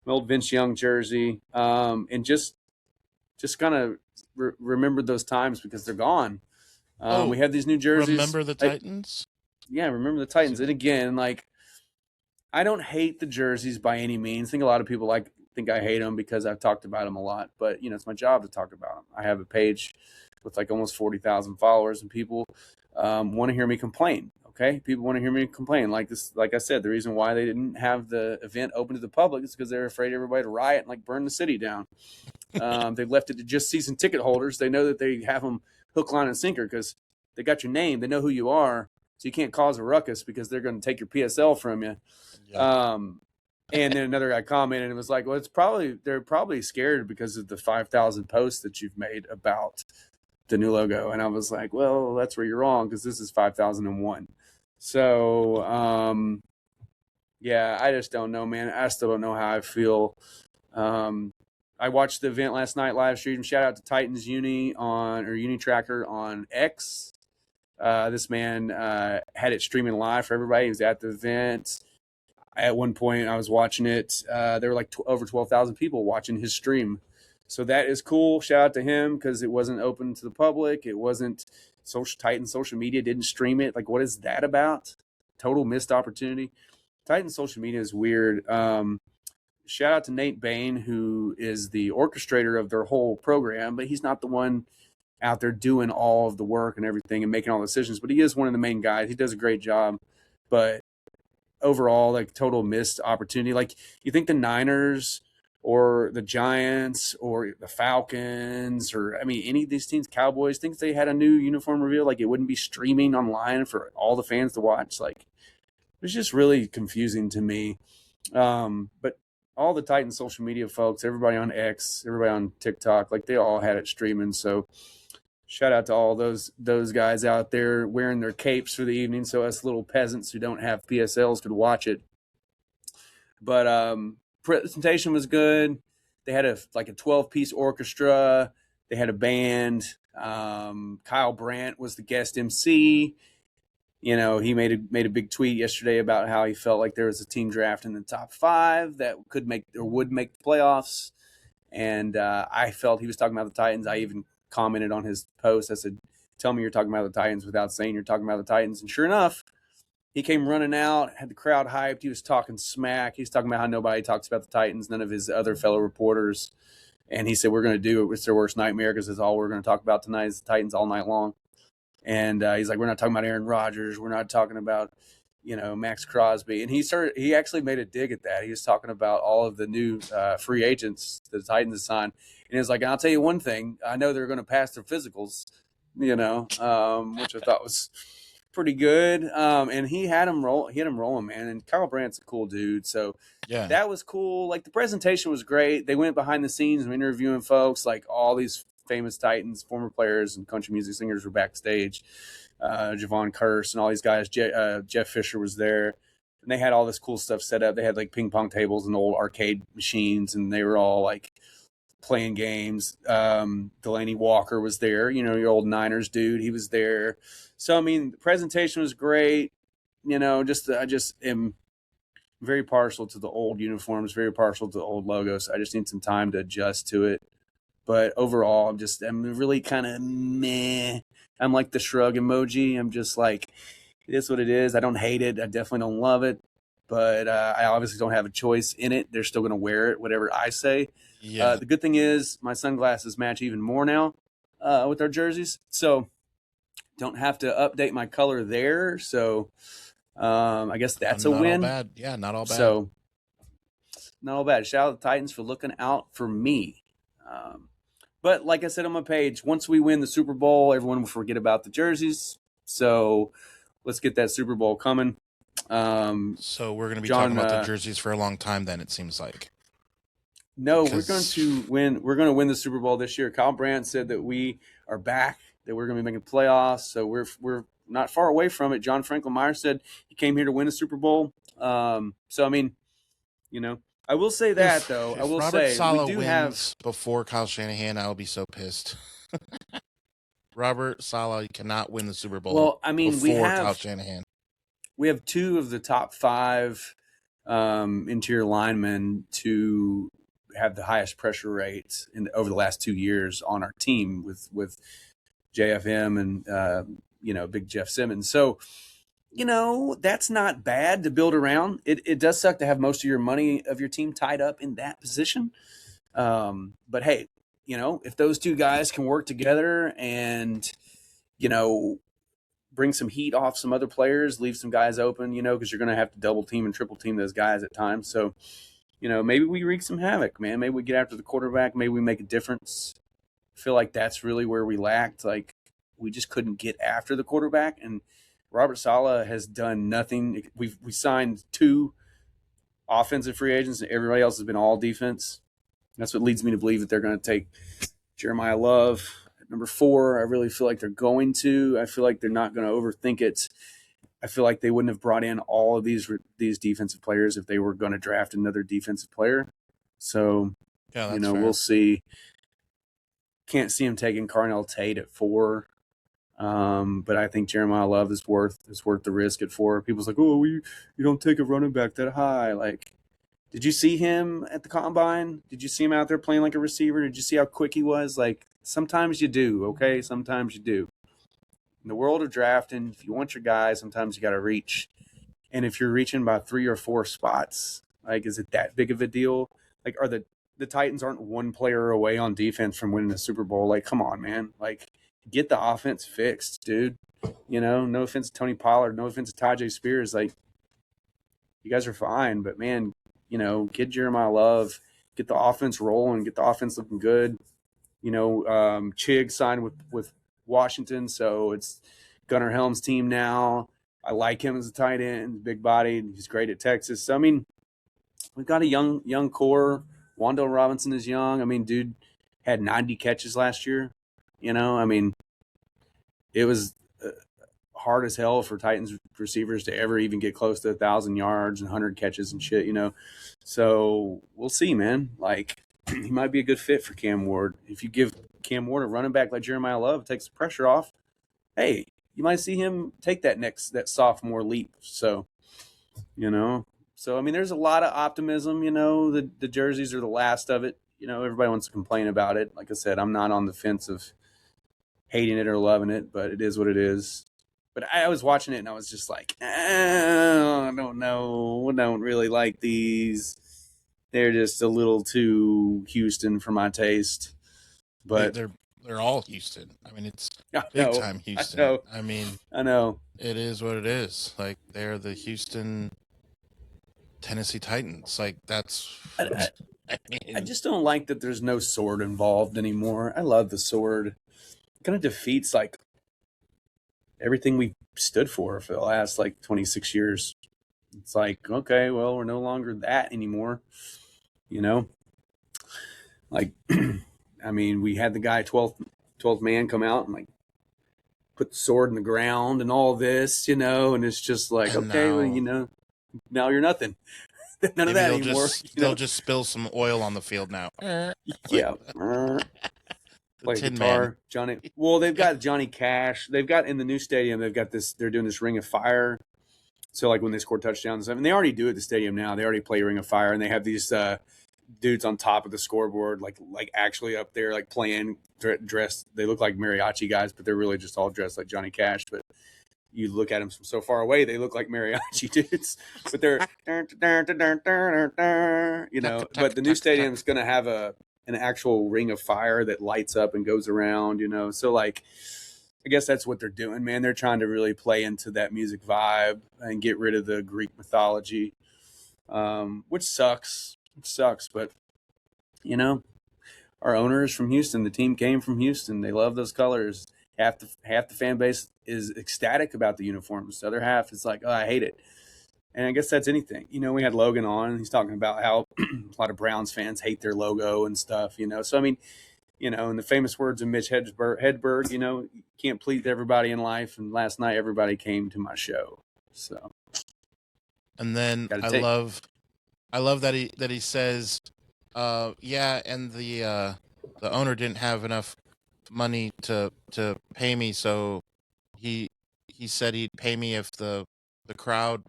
my old Vince Young jersey, and just kind of remember those times because they're gone. We have these new jerseys. Remember the Titans? Yeah, remember the Titans. And again, like, I don't hate the jerseys by any means. I think a lot of people think I hate them because I've talked about them a lot. But, you know, it's my job to talk about them. I have a page with like almost 40,000 followers, and people want to hear me complain. Okay, people want to hear me complain. Like this, like I said, the reason why they didn't have the event open to the public is because they're afraid everybody to riot and like burn the city down. They left it to just season ticket holders. They know that they have them hook, line, and sinker because they got your name. They know who you are, so you can't cause a ruckus because they're going to take your PSL from you. Yeah. And then another guy commented and was like, well, they're probably scared because of the 5,000 posts that you've made about the new logo. And I was like, well, that's where you're wrong, because this is 5,001. So, yeah, I just don't know, man. I still don't know how I feel. I watched the event last night, live stream. Shout out to Titans Uni Tracker on X. This man had it streaming live for everybody. He was at the event. At one point, I was watching it. There were like over 12,000 people watching his stream. So that is cool. Shout out to him because it wasn't open to the public. It wasn't Titans social media didn't stream it. Like, what is that about? Total missed opportunity. Titans social media is weird. Shout out to Nate Bain, who is the orchestrator of their whole program, but he's not the one out there doing all of the work and everything and making all the decisions. But he is one of the main guys. He does a great job. But overall, like, total missed opportunity. Like, you think the Niners or the Giants or the Falcons or, I mean, any of these teams, Cowboys, think they had a new uniform reveal, like it wouldn't be streaming online for all the fans to watch. Like, it's just really confusing to me. But all the Titans social media folks, everybody on X, everybody on TikTok, like, they all had it streaming. So shout out to all those guys out there wearing their capes for the evening, so us little peasants who don't have PSLs could watch it. But presentation was good. They had a 12-piece orchestra. They had a band. Kyle Brandt was the guest MC. You know, he made a big tweet yesterday about how he felt like there was a team draft in the top 5 that would make the playoffs. And I felt he was talking about the Titans. I even commented on his post. I said, tell me you're talking about the Titans without saying you're talking about the Titans. And sure enough, he came running out, had the crowd hyped. He was talking smack. He was talking about how nobody talks about the Titans, none of his other fellow reporters. And he said, we're going to do it. It's their worst nightmare because it's all we're going to talk about tonight is the Titans all night long. And he's like, we're not talking about Aaron Rodgers. We're not talking about, Maxx Crosby. And he actually made a dig at that. He was talking about all of the new free agents the Titans signed. And he was like, I'll tell you one thing. I know they're going to pass their physicals, which I thought was pretty good. And he had him rolling, man. And Kyle Brandt's a cool dude. So Yeah. that was cool. Like, the presentation was great. They went behind the scenes and interviewing folks, like all these famous Titans, former players and country music singers were backstage. Javon Curse and all these guys. Jeff Fisher was there. And they had all this cool stuff set up. They had like ping pong tables and old arcade machines, and they were all like playing games. Delaney Walker was there, your old Niners dude. He was there. So, I mean, the presentation was great. I just am very partial to the old uniforms, very partial to the old logos. I just need some time to adjust to it. But overall, I'm really kind of meh. I'm like the shrug emoji. I'm just like, it is what it is. I don't hate it. I definitely don't love it. But I obviously don't have a choice in it. They're still going to wear it, whatever I say. Yeah. The good thing is my sunglasses match even more now with our jerseys. So don't have to update my color there. So I guess that's a win. Not all bad. Yeah, not all bad. So not all bad. Shout out to the Titans for looking out for me. But like I said on my page, once we win the Super Bowl, everyone will forget about the jerseys. So let's get that Super Bowl coming. So we're going to be talking about the jerseys for a long time then, it seems like. No, we're going to win. We're going to win the Super Bowl this year. Kyle Brandt said that we are back, that we're going to be making playoffs. So we're not far away from it. John Franklin Meyer said he came here to win a Super Bowl. So, I mean, I will say that, though. I will Robert say Saleh we do wins have before Kyle Shanahan, I will be so pissed. Robert Saleh cannot win the Super Bowl. Well, I mean, before Kyle Shanahan. We have two of the top 5 interior linemen to have the highest pressure rates over the last 2 years on our team with JFM and Big Jeff Simmons. So, that's not bad to build around. It does suck to have most of your money of your team tied up in that position. But hey, if those two guys can work together and, bring some heat off some other players, leave some guys open, because you're going to have to double team and triple team those guys at times. So, maybe we wreak some havoc, man. Maybe we get after the quarterback. Maybe we make a difference. I feel like that's really where we lacked. Like, we just couldn't get after the quarterback. And Robert Saleh has done nothing. We signed 2 offensive free agents, and everybody else has been all defense. That's what leads me to believe that they're going to take Jeremiah Love at number 4. I really feel like they're going to. I feel like they're not going to overthink it. I feel like they wouldn't have brought in all of these defensive players if they were going to draft another defensive player. So, Yeah, that's fair. We'll see. Can't see him taking Carnell Tate at 4. But I think Jeremiah Love is worth the risk at 4. People's like, oh, you don't take a running back that high. Like, did you see him at the combine? Did you see him out there playing like a receiver? Did you see how quick he was? Like, sometimes you do, okay? Sometimes you do. In the world of drafting, if you want your guy, sometimes you got to reach. And if you're reaching by 3 or 4 spots, like, is it that big of a deal? Like, are the Titans aren't one player away on defense from winning the Super Bowl? Like, come on, man. Like, get the offense fixed, dude. No offense to Tony Pollard, no offense to Tajay Spears. Like, you guys are fine, but man, get Jeremiah Love, get the offense rolling, get the offense looking good. Chig signed with Washington, so it's Gunnar Helm's team now. I like him as a tight end, big bodied. He's great at Texas. So, I mean, we've got a young core. Wando Robinson is young. I mean, dude had 90 catches last year. I mean, it was hard as hell for Titans receivers to ever even get close to 1,000 yards and 100 catches and shit, So we'll see, man. Like, he might be a good fit for Cam Ward. If you give Cam Ward a running back like Jeremiah Love, it takes the pressure off. Hey, you might see him take that sophomore leap. So, So, I mean, there's a lot of optimism, the jerseys are the last of it. Everybody wants to complain about it. Like I said, I'm not on the fence of hating it or loving it, but it is what it is. But I was watching it and I was just like, I don't know. I don't really like these. They're just a little too Houston for my taste. But they're all Houston. I mean, it's I big know, time Houston. I mean, I know. it is what it is. Like, they're the Houston Tennessee Titans. Like, that's. I just don't like that there's no sword involved anymore. I love the sword. It kind of defeats like everything we stood for the last like 26 years. It's like, okay, well, we're no longer that anymore. You know, like, I mean, we had the guy 12th man come out and like put the sword in the ground and all this, and it's just like, And okay, now, well, now you're nothing. None of that anymore. They'll just spill some oil on the field now. Yeah. Play Tin guitar, Man. Johnny. Well, they've got Johnny Cash. They've got in the new stadium. They've got this. They're doing this Ring of Fire. So like when they score touchdowns, I mean, they already do it at the stadium now. They already play Ring of Fire, and they have these dudes on top of the scoreboard, like actually up there, like playing dressed. They look like mariachi guys, but they're really just all dressed like Johnny Cash. But you look at them from so far away, they look like mariachi dudes. But they're, But the new stadium is going to have an actual Ring of Fire that lights up and goes around, So like, I guess that's what they're doing, man. They're trying to really play into that music vibe and get rid of the Greek mythology, which sucks. It sucks, but our owner is from Houston. The team came from Houston. They love those colors. Half the fan base is ecstatic about the uniforms. The other half is like, oh, I hate it. And I guess that's anything. We had Logan on, and he's talking about how a lot of Browns fans hate their logo and stuff, So, I mean, in the famous words of Mitch Hedberg, you can't please everybody in life. And last night, everybody came to my show. So, and then I love that he says, yeah, and the owner didn't have enough money to pay me, so he said he'd pay me if the crowd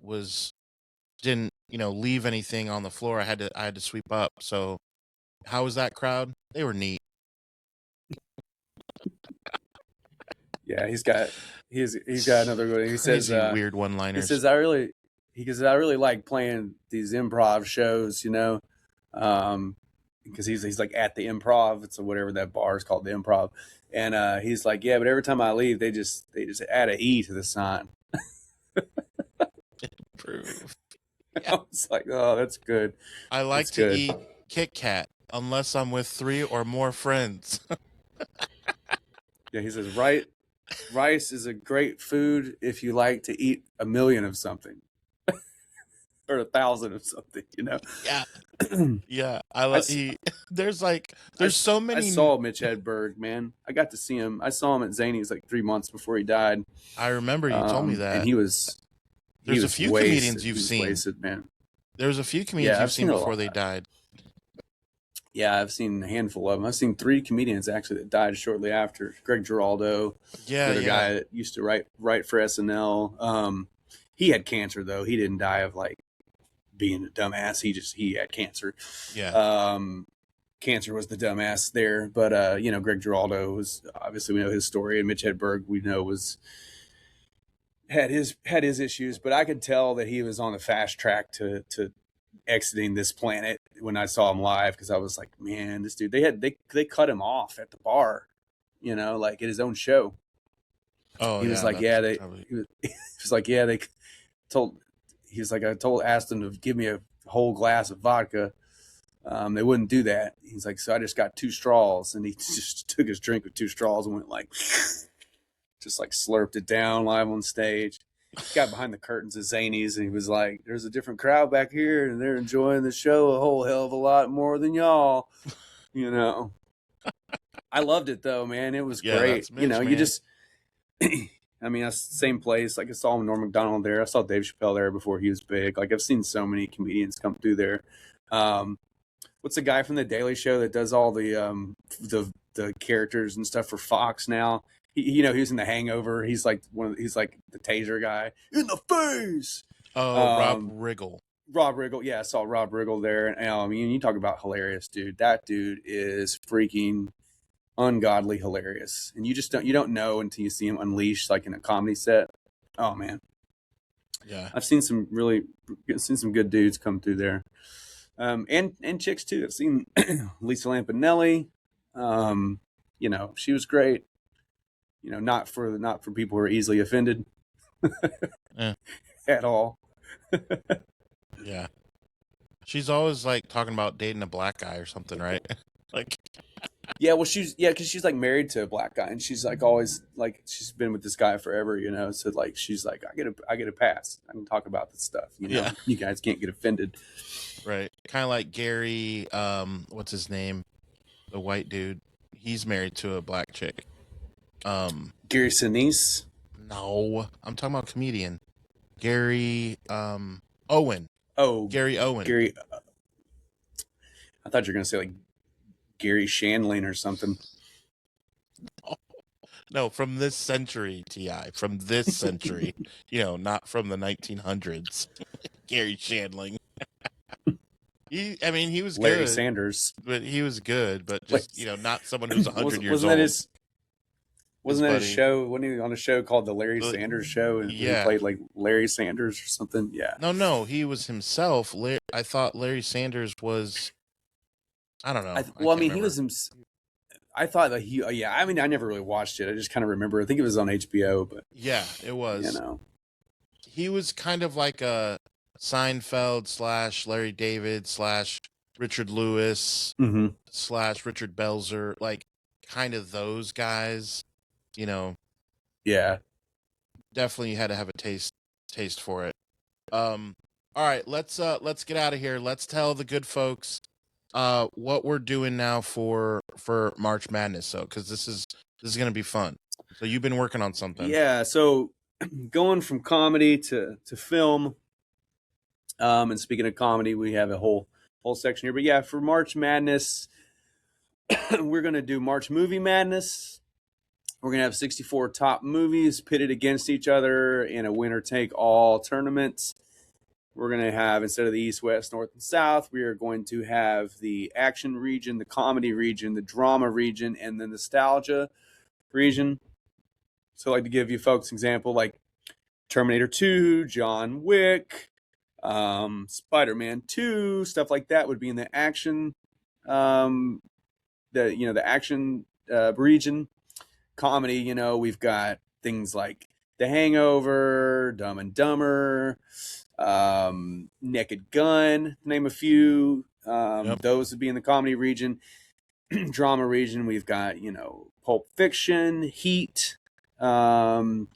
didn't leave anything on the floor. I had to sweep up. So how was that crowd? They were neat. Yeah, he's got another one. He says weird one-liners. He says I really like playing these improv shows, because he's like at the Improv. It's whatever that bar is called, the Improv. And he's like, yeah, but every time I leave, they just add an E to the sign. Improve. Yeah. I was like, oh, that's good. I like to eat Kit Kat unless I'm with 3 or more friends. Yeah, he says, rice is a great food if you like to eat 1,000,000 of something. Or 1,000 of something, Yeah. Yeah. There's so many. I saw Mitch Hedberg, man. I got to see him. I saw him at Zany's like 3 months before he died. I remember you told me that. And there's a few comedians you've seen. Wasted, man. There's a few comedians you've seen before they died. Yeah, I've seen a handful of them. I've seen 3 comedians actually that died shortly after. Greg Giraldo, the guy that used to write for SNL. He had cancer though. He didn't die of like being a dumbass. He had cancer. Yeah. Cancer was the dumbass there, but Greg Giraldo was, obviously we know his story, and Mitch Hedberg we know had his issues, but I could tell that he was on the fast track to exiting this planet when I saw him live, because I was like, man, this dude, they cut him off at the bar, like at his own show. Oh, he was like, yeah, I asked them to give me a whole glass of vodka. They wouldn't do that. He's like, so I just got 2 straws, and he just took his drink with 2 straws and went like, just like slurped it down live on stage. He got behind the curtains at Zany's, and he was like, there's a different crowd back here, and they're enjoying the show a whole hell of a lot more than y'all. I loved it though, man. It was great. Mitch, man. You just, I mean, same place. Like I saw Norm Macdonald there. I saw Dave Chappelle there before he was big. Like I've seen so many comedians come through there. What's the guy from the Daily Show that does all the characters and stuff for Fox now? He was in The Hangover. He's like he's like the taser guy in the face. Oh, Rob Riggle. Rob Riggle. Yeah, I saw Rob Riggle there. And I mean, you talk about hilarious, dude. That dude is freaking ungodly hilarious, and you don't know until you see him unleashed like in a comedy set. Oh man, Yeah. I've seen some good dudes come through there, and chicks too. I've seen Lisa Lampanelli. She was great. Not for people who are easily offended Yeah. at all. Yeah. She's always like talking about dating a black guy or something, right? Like, Yeah, well, because she's like married to a black guy, and she's like always like she's been with this guy forever, So like she's like, I get a pass. I can talk about this stuff, Yeah. You guys can't get offended, right. Kind of like Gary, what's his name? The white dude. He's married to a black chick. Gary Sinise. No, I'm talking about comedian Gary, Owen. Oh, Gary Owen. Gary. I thought you were gonna say like Gary Shandling or something. No, from this century, T.I. From this century. Not from the 1900s. Gary Shandling. He was Larry good. Sanders. But he was good, but just, not someone who's 100 years Wasn't old. Wasn't that his show? Wasn't he on a show called The Larry Sanders Show? And he played like Larry Sanders or something? Yeah. No, he was himself. I thought Larry Sanders was, I don't know. He was. I thought that I never really watched it. I just kind of remember. I think it was on HBO, but yeah, it was. He was kind of like a Seinfeld / Larry David / Richard Lewis / Richard Belzer, like kind of those guys. Yeah, definitely had to have a taste for it. All right, let's get out of here. Let's tell the good folks what we're doing now for March Madness. So, because this is gonna be fun. So you've been working on something. Yeah. So going from comedy to film. And speaking of comedy, we have a whole section here. But yeah, for March Madness, we're gonna do March Movie Madness. We're going to have 64 top movies pitted against each other in a winner-take-all tournament. We're going to have, instead of the East, West, North, and South, we are going to have the action region, the comedy region, the drama region, and the nostalgia region. So I'd like to give you folks an example, like Terminator 2, John Wick, Spider-Man 2, stuff like that would be in the action, the action region. Comedy, we've got things like The Hangover, Dumb and Dumber, Naked Gun, name a few. Those would be in the comedy region. Drama region, we've got, Pulp Fiction, Heat. So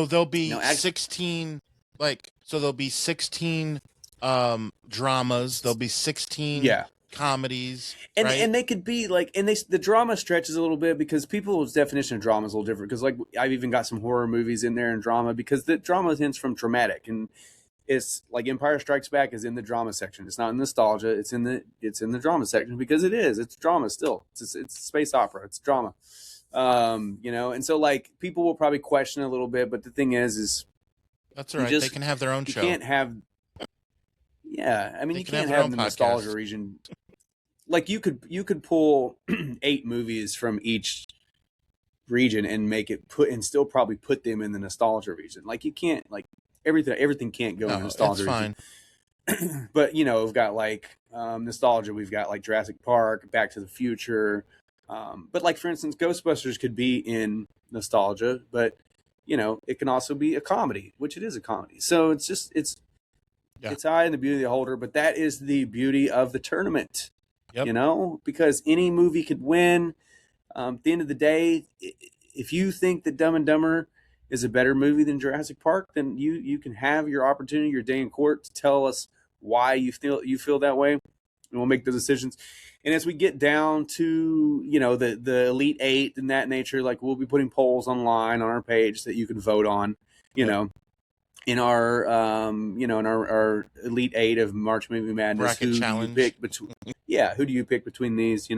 there'll be 16, so there'll be 16 dramas, there'll be 16 comedies, and they could be like, and the drama stretches a little bit because people's definition of drama is a little different, because like I've even got some horror movies in there in drama, because the drama tends from dramatic, and it's like Empire Strikes Back is in the drama section. It's not in nostalgia, it's in the drama section, because it's drama still. It's space opera, it's drama. And so like people will probably question a little bit, but the thing is that's all right, they can have their own show. You can't have you can't have the nostalgia region. Like you could pull 8 movies from each region and still probably put them in the nostalgia region. Like you can't, like everything can't go in the nostalgia region. Fine. But we've got like nostalgia. We've got like Jurassic Park, Back to the Future. But like for instance, Ghostbusters could be in nostalgia, but it can also be a comedy, which it is a comedy. So it's eye in the beauty of the beholder. But that is the beauty of the tournament. Yep. Because any movie could win. At the end of the day, if you think that Dumb and Dumber is a better movie than Jurassic Park, then you can have your opportunity, your day in court, to tell us why you feel that way, and we'll make the decisions. And as we get down to the Elite 8 and that nature, like we'll be putting polls online on our page that you can vote on. In our our Elite 8 of March Movie Madness, bracket challenge. Who do you pick between these? We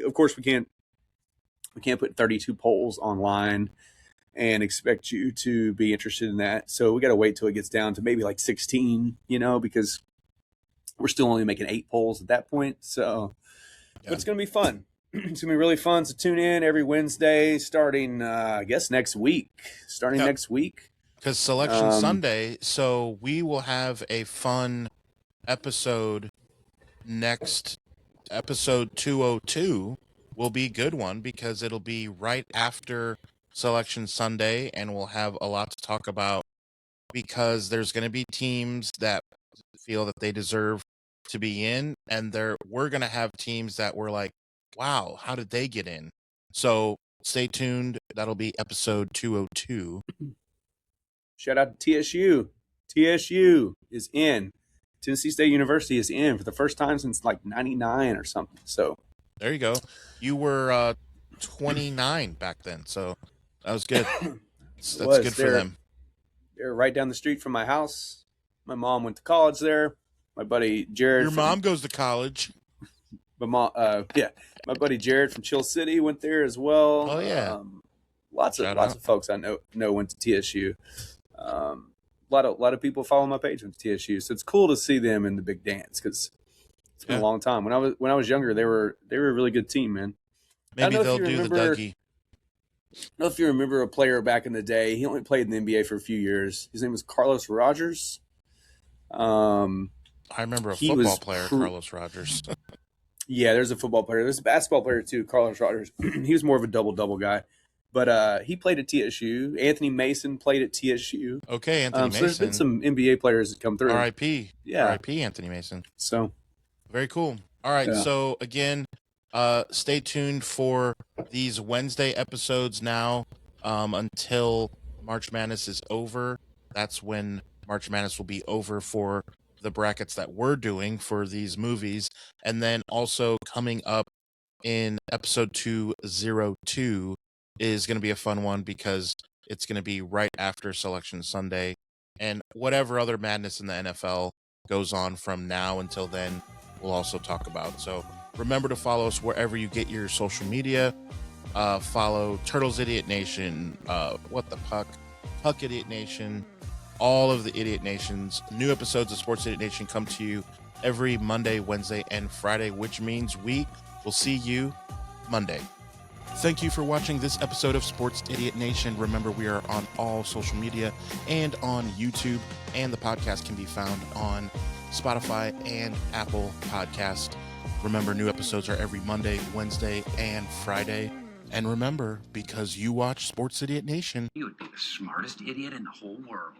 of course we can't put 32 polls online and expect you to be interested in that. So we got to wait till it gets down to maybe like 16, because we're still only making 8 polls at that point. So, but it's going to be fun. It's gonna be really fun. So tune in every Wednesday, starting I guess next week. Starting Yep. next week. Because Selection Sunday, so we will have a fun episode next. Episode 202 will be a good one because it'll be right after Selection Sunday, and we'll have a lot to talk about because there's going to be teams that feel that they deserve to be in, and we're going to have teams that were like, wow, how did they get in? So stay tuned. That'll be episode 202. Shout out to TSU. TSU is in. Tennessee State University is in for the first time since like 99 or something. So there you go. You were 29 back then, so that was good. That's good for them. They're right down the street from my house. My mom went to college there. My buddy Jared. Your mom goes to college. My mom, my buddy Jared from Chill City went there as well. Oh yeah, lots of folks I know went to TSU. A lot of people follow my page went to TSU, so it's cool to see them in the big dance because it's been a long time. When I was younger, they were a really good team, man. Maybe they'll do the Dougie. I don't know if you remember a player back in the day. He only played in the NBA for a few years. His name was Carlos Rogers. I remember a football player, Carlos Rogers. Yeah, there's a football player. There's a basketball player too, Carlos Rogers. He was more of a double double guy, but he played at TSU. Anthony Mason played at TSU. Okay, Anthony Mason. So there's been some NBA players that come through. R.I.P. Yeah, R.I.P. Anthony Mason. So very cool. All right, so again, stay tuned for these Wednesday episodes now until March Madness is over. That's when March Madness will be over for the brackets that we're doing for these movies. And then also coming up in episode 202 is going to be a fun one because it's going to be right after Selection Sunday. And whatever other madness in the NFL goes on from now until then, we'll also talk about. So remember to follow us wherever you get your social media. Follow Turtles Idiot Nation, What the Puck, Puck Idiot Nation, all of the Idiot Nations. New episodes of Sports Idiot Nation come to you every Monday, Wednesday, and Friday, which means we will see you Monday. Thank you for watching this episode of Sports Idiot Nation. Remember, we are on all social media and on YouTube, and the podcast can be found on Spotify and Apple Podcast. Remember, new episodes are every Monday, Wednesday, and Friday. And remember, because you watch Sports Idiot Nation, you would be the smartest idiot in the whole world.